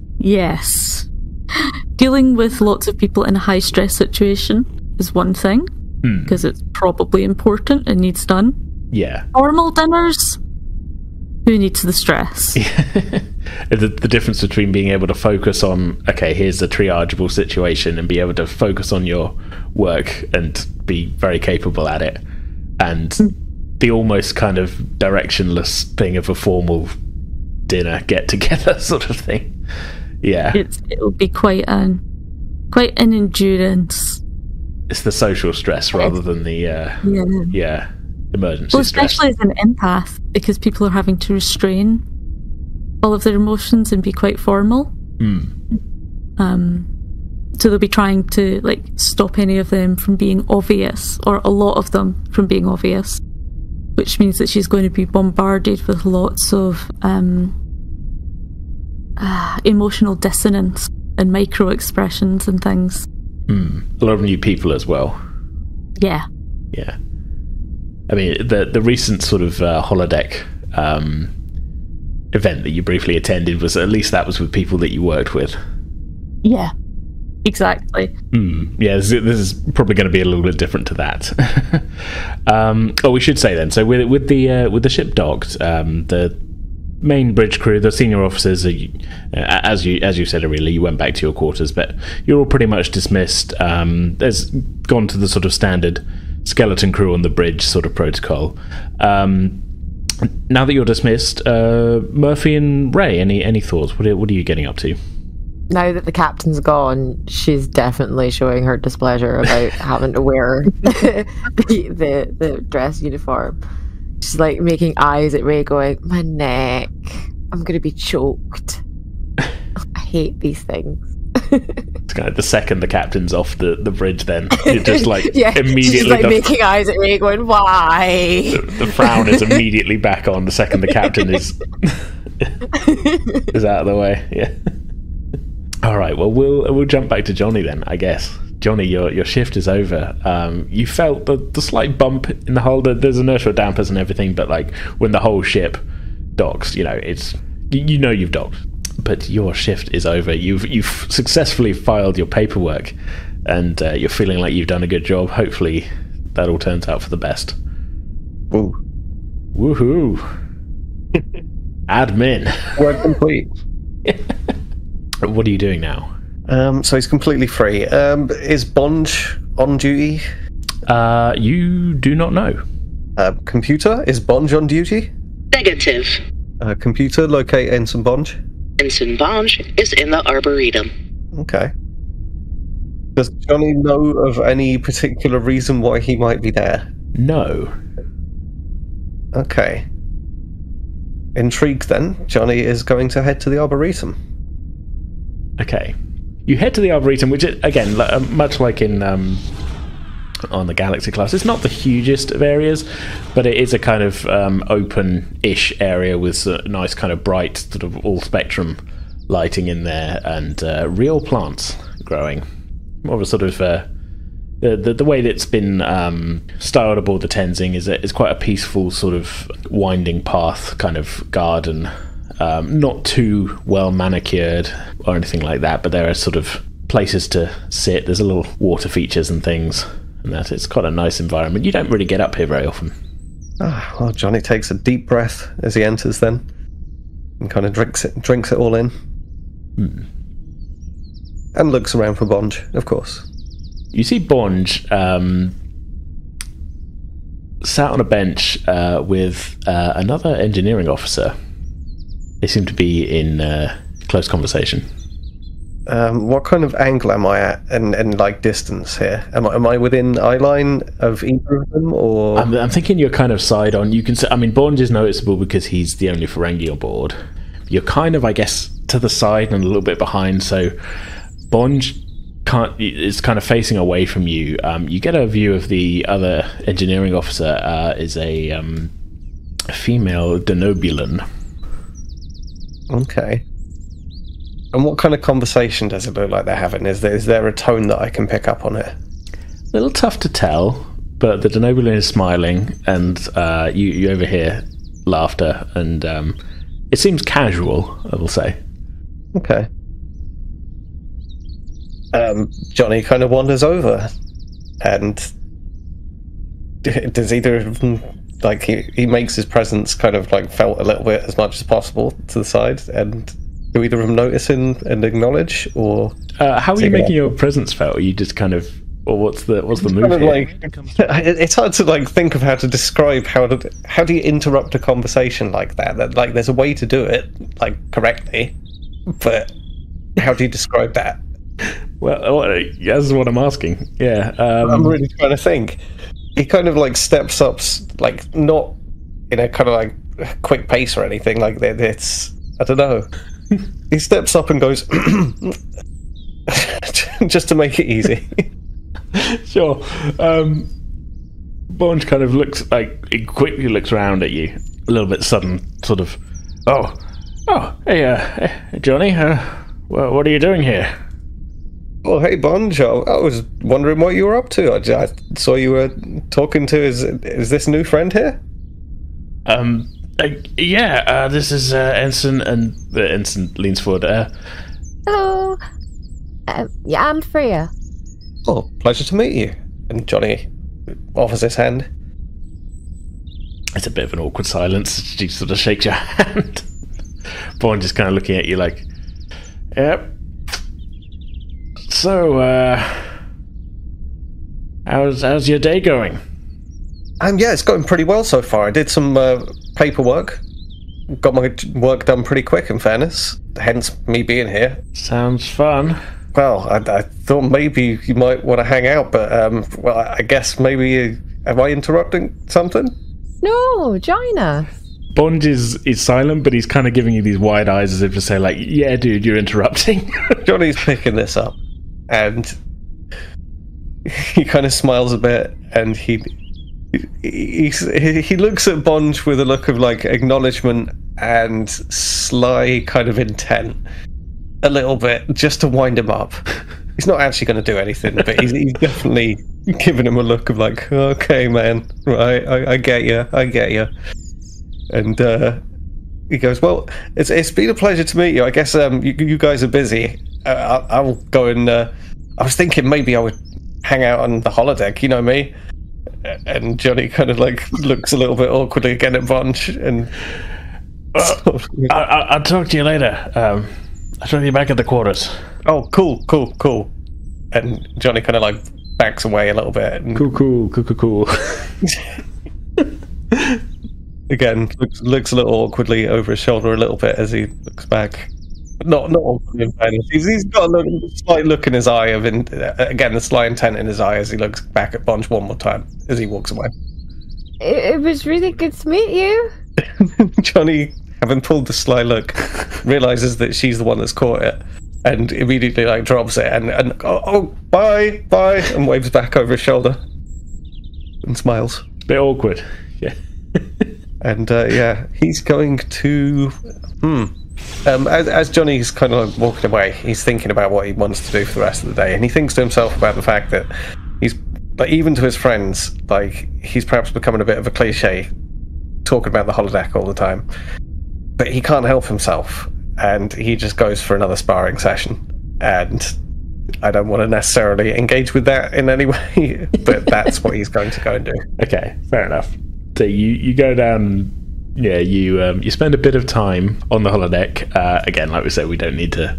Dealing with lots of people in a high stress situation is one thing, because it's probably important and needs done. Yeah. Formal dinners, who needs the stress? The difference between being able to focus on, okay, here's a triageable situation, and be able to focus on your work and be very capable at it, and the almost kind of directionless thing of a formal dinner get together sort of thing. Yeah, it'll be quite an endurance. It's the social stress rather than the emergency well, stress. especially as an empath, because people are having to restrain all of their emotions and be quite formal. So they'll be trying to like stop any of them from being obvious, or a lot of them from being obvious, which means that she's going to be bombarded with lots of emotional dissonance and micro expressions and things. A lot of new people as well. Yeah. I mean, the recent sort of holodeck event that you briefly attended was, at least that was with people that you worked with. Yeah, exactly. Yeah, this is probably going to be a little bit different to that. We should say then. So with the ship docked, the main bridge crew, the senior officers, as you said, Aurelia, you went back to your quarters, but you're all pretty much dismissed. There's gone to the sort of standard skeleton crew on the bridge sort of protocol. Now that you're dismissed, Murphy and Ray, any thoughts? What are you getting up to? Now that the captain's gone, she's definitely showing her displeasure about having to wear the dress uniform. She's like making eyes at Ray going, my neck, I'm going to be choked. I hate these things. It's kind of the second the captain's off the bridge, then you're just like immediately she's like making eyes at Ray going, why? The frown is immediately back on the second the captain is out of the way. Yeah. All right, well, we'll jump back to Jonny then, I guess. Jonny, your shift is over. You felt the slight bump in the hull. There's inertial dampers and everything, but like when the whole ship docks, it's you've docked, but your shift is over. You've successfully filed your paperwork, and you're feeling like you've done a good job. Hopefully, that all turns out for the best. Woo. Woohoo! Admin. Work complete. What are you doing now? So he's completely free. Is Bonge on duty? You do not know. Computer, is Bonge on duty? Negative. Computer, locate Ensign Bonge. Ensign Bonge is in the Arboretum. Okay. Does Jonny know of any particular reason why he might be there? No. Okay. Intrigued then, Jonny is going to head to the Arboretum. Okay. You head to the Arboretum, which, again, much like in on the Galaxy class, it's not the hugest of areas, but it is a kind of open-ish area with a nice kind of bright sort of all-spectrum lighting in there, and real plants growing. More of a sort of the way that it's been styled aboard the Tenzing is quite a peaceful sort of winding path kind of garden. Not too well manicured or anything like that, but there are sort of places to sit. There's a little water features and things, and that it's quite a nice environment. You don't really get up here very often. Well, Jonny takes a deep breath as he enters then, and kind of drinks it all in, and looks around for Bonge, of course. You see Bonge sat on a bench with another engineering officer. They seem to be in close conversation. What kind of angle am I at, and like distance here? Am I within eye line of either of them, or? I'm thinking you're kind of side on. You can. I mean, Bonge is noticeable because he's the only Ferengi on board. You're kind of, I guess, to the side and a little bit behind. So Bonge is kind of facing away from you. You get a view of the other engineering officer. Is a female Denobulan. Okay. And what kind of conversation does it look like they're having? Is there a tone that I can pick up on it? A little tough to tell, but the Denobulan is smiling, and you overhear laughter, and it seems casual, I will say. Okay. Jonny kind of wanders over, and does either of them, like, he makes his presence kind of like felt a little bit as much as possible to the side, and do either of them notice and acknowledge, or how are you making your presence felt? Are you just kind of Or what's the move Kind of here? like, it's hard to like think of how to describe how do you interrupt a conversation like that? Like there's a way to do it like correctly, but how do you describe that? Well, that's what I'm asking. Yeah, I'm really trying to think. He kind of like steps up, like not in a kind of like quick pace or anything. Like it's, I don't know. He steps up and goes just to make it easy. Sure. Bonge kind of looks like he quickly looks around at you, a little bit sudden, sort of. Hey, Jonny. What are you doing here? Oh, hey, Bonge. I was wondering what you were up to. I saw you were talking to. Is this new friend here? This is Ensign, and the Ensign leans forward. Hello. Yeah, I'm Freya. Oh, pleasure to meet you. And Jonny offers his hand. It's a bit of an awkward silence. She sort of shakes your hand. Bonge just kind of looking at you like, yep. So, how's your day going? Yeah, it's going pretty well so far. I did some paperwork. Got my work done pretty quick, in fairness. Hence me being here. Sounds fun. Well, I thought maybe you might want to hang out, but well, I guess maybe am I interrupting something? No, join us. Bonge is silent, but he's kind of giving you these wide eyes as if to say, like, yeah, dude, you're interrupting. Jonny's picking this up, and he kind of smiles a bit, and he looks at Bonge with a look of like acknowledgement and sly kind of intent, a little bit, just to wind him up. He's not actually going to do anything, but he's definitely giving him a look of like, okay, man, right, I get you. And he goes, well, it's been a pleasure to meet you. I guess you guys are busy. I'll go and I was thinking maybe I would hang out on the holodeck, you know me. And Jonny kind of like looks a little bit awkwardly again at Bonge, and I'll talk to you later. I'll talk to you back at the quarters. Oh, cool. And Jonny kind of like backs away a little bit. And Cool. Again, looks a little awkwardly over his shoulder a little bit as he looks back. Not awkwardly in fairness. He's got a slight look in his eye of, again, the sly intent in his eye as he looks back at Bonge one more time as he walks away. It was really good to meet you. Jonny, having pulled the sly look, realizes that she's the one that's caught it, and immediately like drops it and bye, and waves back over his shoulder and smiles. Bit awkward, yeah. And he's going to. As Jonny's kind of like walking away, he's thinking about what he wants to do for the rest of the day, and he thinks to himself about the fact that he's, like, even to his friends, like, he's perhaps becoming a bit of a cliche, talking about the holodeck all the time, but he can't help himself, and he just goes for another sparring session. And I don't want to necessarily engage with that in any way, but that's what he's going to go and do. Okay, fair enough. So you go down. Yeah, you spend a bit of time on the holodeck. Again, like we said, we don't need to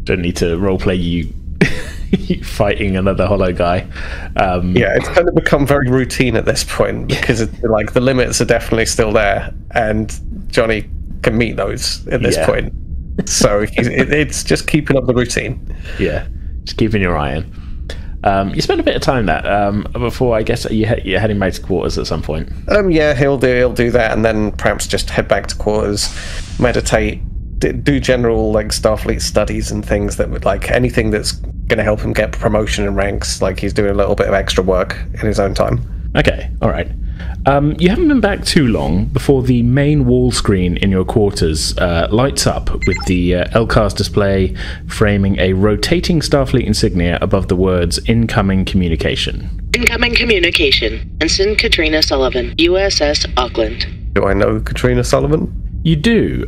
roleplay you fighting another holo guy. It's kind of become very routine at this point because it's like the limits are definitely still there, and Jonny can meet those at this point. So it's just keeping up the routine. Yeah, just keeping your eye on. You spend a bit of time before, I guess, you're heading back to quarters at some point. He'll do that, and then perhaps just head back to quarters, meditate, do general like Starfleet studies and things that would, like, anything that's going to help him get promotion and ranks. Like, he's doing a little bit of extra work in his own time. Okay, all right. You haven't been back too long before the main wall screen in your quarters lights up with the LCAS display framing a rotating Starfleet insignia above the words "Incoming Communication." Incoming communication. Ensign Katrina Sullivan, USS Auckland. Do I know Katrina Sullivan? You do.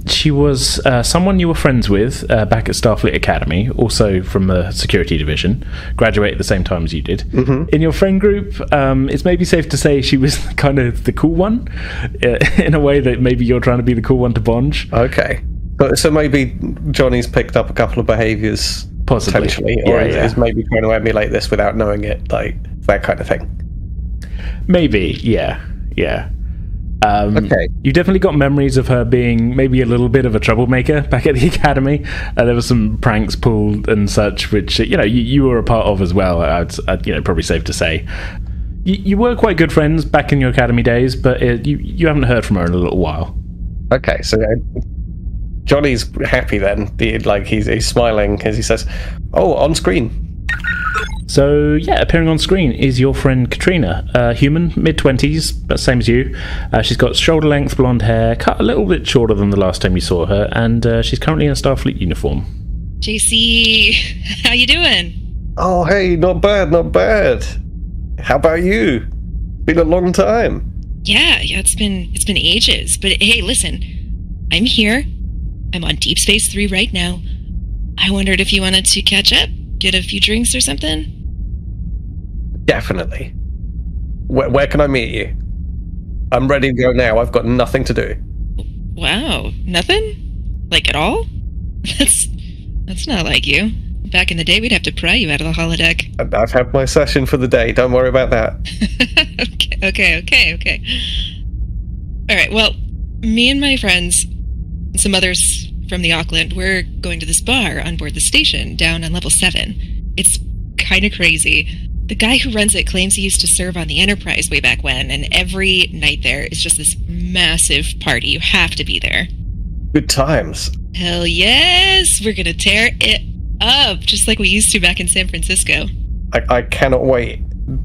She was someone you were friends with back at Starfleet Academy, also from the security division, graduated at the same time as you did. Mm-hmm. In your friend group, it's maybe safe to say she was kind of the cool one, in a way that maybe you're trying to be the cool one to Bonge. Okay. So maybe Jonny's picked up a couple of behaviours Possibly. Potentially, or is maybe trying to emulate this without knowing it, like that kind of thing. Maybe, yeah. Okay. You definitely got memories of her being maybe a little bit of a troublemaker back at the academy. There were some pranks pulled and such, which you were a part of as well. I'd probably safe to say. You were quite good friends back in your academy days, but you haven't heard from her in a little while. Okay, so Johnny's happy then. He's smiling as he says, "Oh, on screen." So, appearing on screen is your friend Katrina, human, mid-20s, same as you. She's got shoulder-length blonde hair, cut a little bit shorter than the last time you saw her, and she's currently in a Starfleet uniform. JC, how you doing? Oh, hey, not bad. How about you? Been a long time. Yeah, it's been ages. But hey, listen, I'm here. I'm on Deep Space 3 right now. I wondered if you wanted to catch up, get a few drinks or something? Definitely. Where can I meet you? I'm ready to go now. I've got nothing to do. Wow, nothing? Like at all? That's not like you. Back in the day, we'd have to pry you out of the holodeck. I've had my session for the day. Don't worry about that. Okay. All right, well, me and my friends, and some others from the Auckland, we're going to this bar on board the station down on level 7. It's kind of crazy. The guy who runs it claims he used to serve on the Enterprise way back when, and every night there is just this massive party. You have to be there. Good times. Hell yes! We're gonna tear it up, just like we used to back in San Francisco. I cannot wait.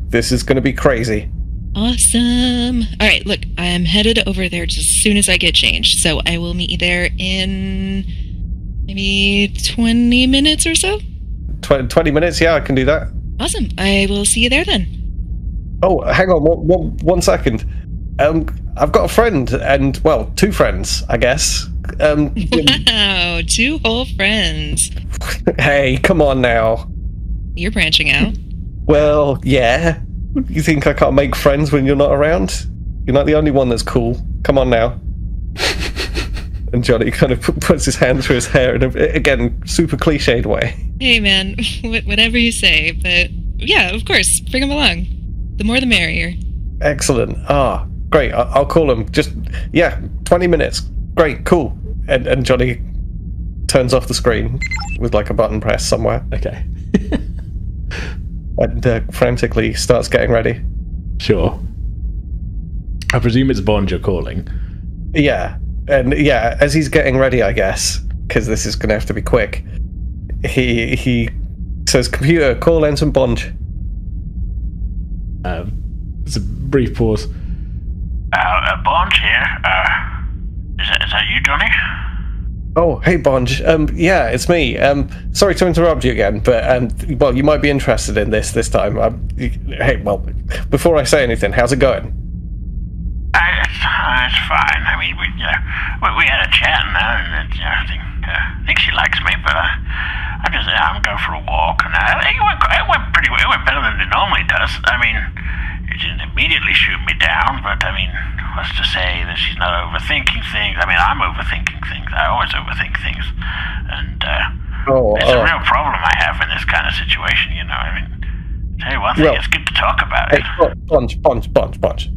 This is gonna be crazy. Awesome. All right, look, I'm headed over there just as soon as I get changed, so I will meet you there in maybe 20 minutes or so? 20 minutes? Yeah, I can do that. Awesome. I will see you there then. Oh, hang on one second. I've got a friend, and, well, 2 friends, I guess. Wow, 2 whole friends. Hey, come on now. You're branching out. Well, yeah. You think I can't make friends when you're not around? You're not the only one that's cool. Come on now. And Johnny kind of puts his hand through his hair in a, again, super cliched way. Hey, man, whatever you say, but yeah, of course, bring him along. The more the merrier. Excellent. Great. I'll call him. Just, 20 minutes. Great, cool. And Johnny turns off the screen with like a button press somewhere. Okay. And frantically starts getting ready. Sure. I presume it's Bond you're calling. Yeah. And as he's getting ready, I guess, because this is going to have to be quick, he says, "Computer, call Ensign Bond." It's a brief pause. Bond here. Is that you, Jonny? Oh, hey, Bond. Yeah, it's me. Sorry to interrupt you again, but well, you might be interested in this time. Hey, well, before I say anything, how's it going? It's fine. I mean, we had a chat now, and I think she likes me, but I'm going for a walk, and it went pretty well. It went better than it normally does. I mean, it didn't immediately shoot me down, but I mean, what's to say that she's not overthinking things? I mean, I'm overthinking things. I always overthink things, and it's a real problem I have in this kind of situation. I mean, tell you one thing, it's good to talk about it. Bunch.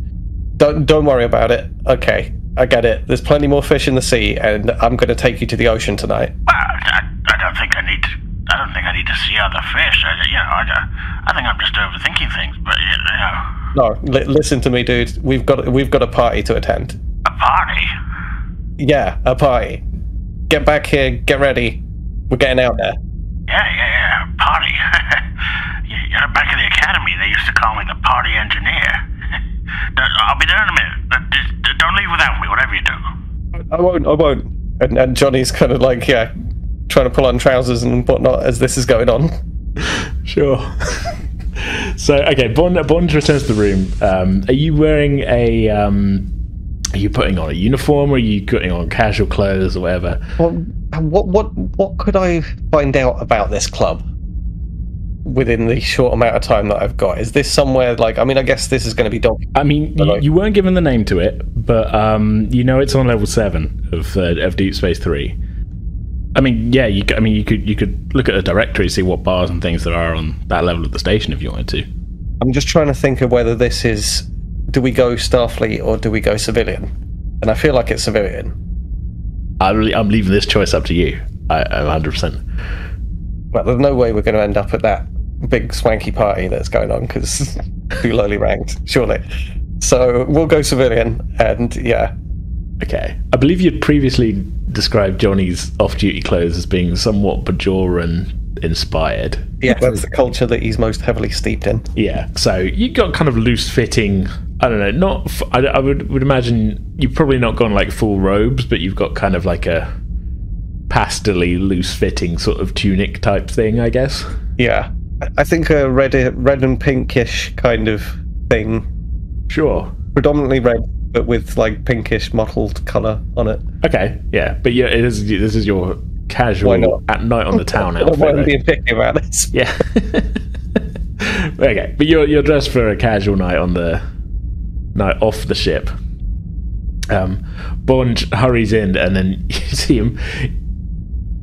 Don't worry about it. Okay, I get it. There's plenty more fish in the sea, and I'm going to take you to the ocean tonight. Well, I don't think I need to. I don't think I need to see other fish. I think I'm just overthinking things. But No, listen to me, dude. We've got a party to attend. A party? Yeah, a party. Get back here. Get ready. We're getting out there. Yeah. Party. Back in the academy, they used to call me the party engineer. I'll be there in a minute. Don't leave without me, whatever you do. I won't. And Johnny's kind of like, trying to pull on trousers and whatnot as this is going on. Sure. So, okay, Bond returns to the room. Are you wearing a... are you putting on a uniform, or are you putting on casual clothes or whatever? Well, what could I find out about this club within the short amount of time that I've got? Is this somewhere like... I mean, I guess this is going to be dog... I mean, you weren't given the name to it, but it's on level 7 of Deep Space 3. I mean, yeah, you could look at a directory, see what bars and things there are on that level of the station if you wanted to. I'm just trying to think of whether this is, do we go Starfleet or do we go civilian? And I feel like it's civilian. I'm leaving this choice up to you. I'm 100%. Well, there's no way we're going to end up at that big swanky party that's going on because too lowly ranked, surely. So we'll go civilian, and yeah. Okay. I believe you'd previously described Johnny's off-duty clothes as being somewhat Bajoran-inspired. Yeah, that's the culture that he's most heavily steeped in. Yeah, so you got kind of loose-fitting, I don't know, I would imagine you've probably not gone like full robes, but you've got kind of like a pastel-y, loose-fitting sort of tunic type thing, I guess. Yeah. I think a red and pinkish kind of thing. Sure. Predominantly red, but with like pinkish mottled colour on it. Okay, yeah, but yeah, this is your casual at night on the town outfit. I won't be picky about this. Yeah. Okay, but you're dressed for a casual night on the night off the ship. Bond hurries in, and then you see him.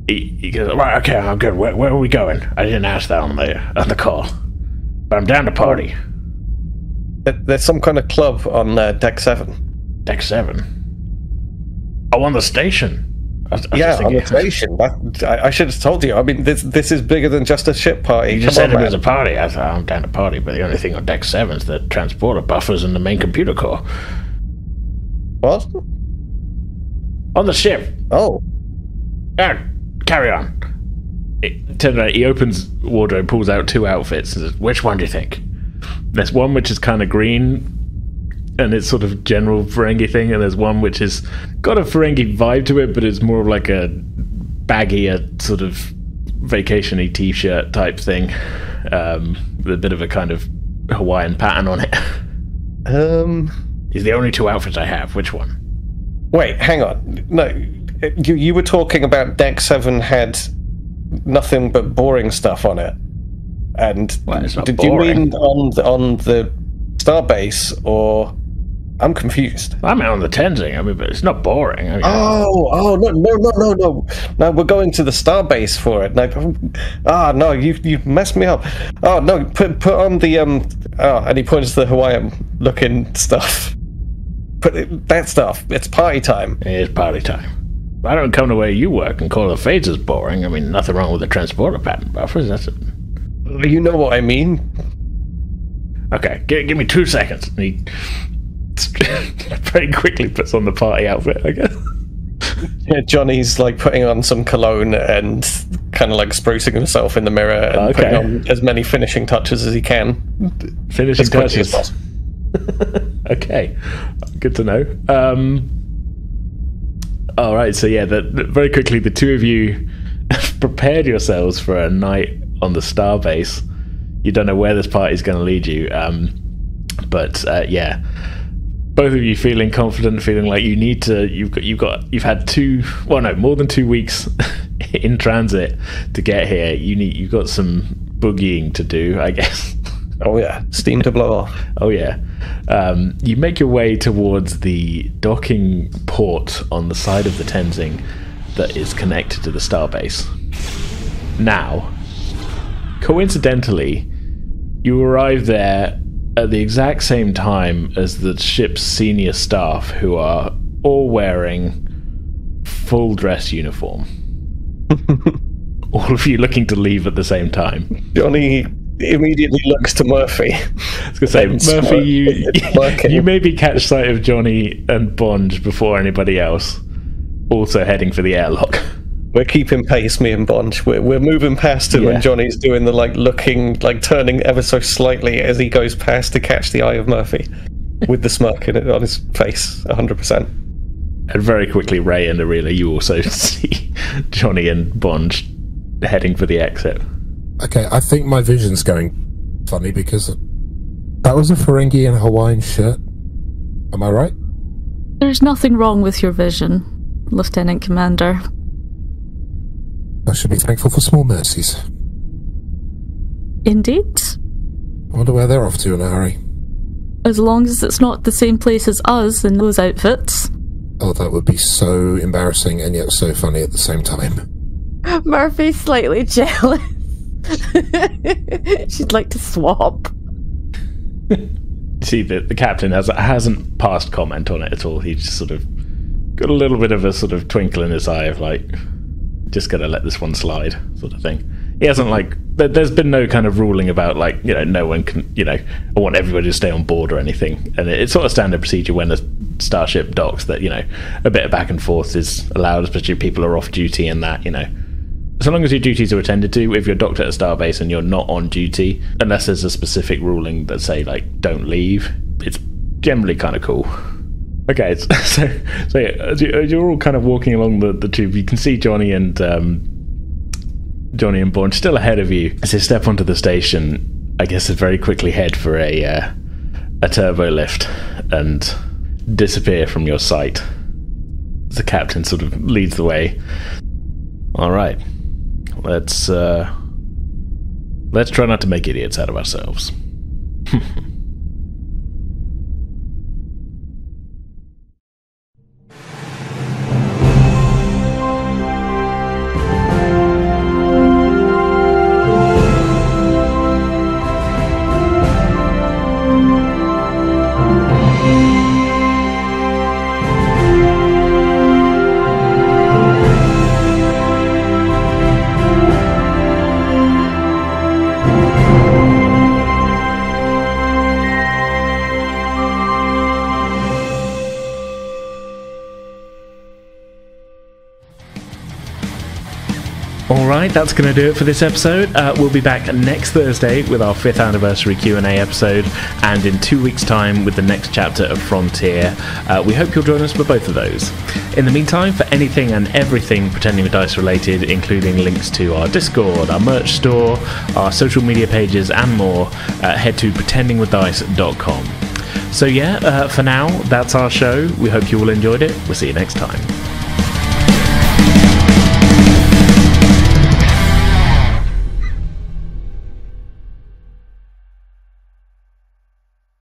He goes, right, okay, I'm good. Where are we going? I didn't ask that on the call, but I'm down to party. There's some kind of club on deck 7. Deck 7? Oh, on the station. On the station. I should have told you. I mean, this is bigger than just a ship party. You just said it was a party. I thought, I'm down to party, but the only thing on deck 7 is the transporter buffers and the main computer core. What? On the ship. Oh. Carry on. He opens wardrobe, pulls out 2 outfits, and says, which one do you think? There's one which is kind of green, and it's sort of general Ferengi thing, and there's one which has got a Ferengi vibe to it, but it's more of like a baggier sort of vacation-y t-shirt type thing, with a bit of a kind of Hawaiian pattern on it. These are the only 2 outfits I have. Which one? Wait, hang on. No, you were talking about Deck 7 had nothing but boring stuff on it. And did you mean on the starbase, or I'm confused? I mean on the Tenzing. I mean, but it's not boring. I mean, no, we're going to the starbase for it. No, you messed me up. Oh no, put on the and he points to the Hawaiian looking stuff. That stuff. It's party time. It is party time. I don't come to where you work and call the phases boring. I mean, nothing wrong with the transporter pattern buffers. That's it. You know what I mean. Okay, give me 2 seconds. And he very quickly puts on the party outfit, I guess. Yeah, Johnny's like putting on some cologne and kind of like sprucing himself in the mirror and putting on as many finishing touches as he can. Finishing touches. Okay, good to know. All right, so yeah, very quickly, the 2 of you prepared yourselves for a night on the starbase. You don't know where this party's going to lead you, but yeah, both of you feeling confident, feeling like you need to. You've had more than 2 weeks in transit to get here. You've got some boogieing to do, I guess. Oh yeah, steam to blow off. Oh yeah. You make your way towards the docking port on the side of the Tenzing that is connected to the starbase. Now, coincidentally, you arrive there at the exact same time as the ship's senior staff, who are all wearing full dress uniform. All of you looking to leave at the same time. Johnny immediately looks to Murphy. I was going to say, Murphy, you maybe catch sight of Johnny and Bond before anybody else, also heading for the airlock. We're keeping pace, me and Bond. We're moving past him, and Johnny's doing the turning ever so slightly as he goes past to catch the eye of Murphy, with the smirk on his face, 100%. And very quickly, Ray and Arila, you also see Johnny and Bond heading for the exit. Okay, I think my vision's going funny because that was a Ferengi and Hawaiian shirt. Am I right? There's nothing wrong with your vision, Lieutenant Commander. I should be thankful for small mercies. Indeed. I wonder where they're off to in a hurry. As long as it's not the same place as us in those outfits. Oh, that would be so embarrassing and yet so funny at the same time. Murphy's slightly jealous. She'd like to swap. See, the captain hasn't passed comment on it at all. He's just sort of got a little bit of a sort of twinkle in his eye of like, just gonna let this one slide sort of thing. He hasn't there's been no kind of ruling about like, no one can, I want everybody to stay on board or anything. And it's sort of standard procedure when a starship docks that, a bit of back and forth is allowed, especially if people are off duty and that, So long as your duties are attended to, if you're docked at a starbase and you're not on duty, unless there's a specific ruling that say like, don't leave, it's generally kind of cool. Okay, so yeah, as you're all kind of walking along the tube, you can see Jonny and Bourne still ahead of you. As they step onto the station, I guess they very quickly head for a turbo lift and disappear from your sight. The captain sort of leads the way. All right, let's try not to make idiots out of ourselves. Alright, that's going to do it for this episode. We'll be back next Thursday with our 5th anniversary Q&A episode, and in 2 weeks' time with the next chapter of Frontier. We hope you'll join us for both of those. In the meantime, for anything and everything Pretending with Dice related, including links to our Discord, our merch store, our social media pages and more, head to pretendingwithdice.com. So yeah, for now, that's our show. We hope you all enjoyed it. We'll see you next time.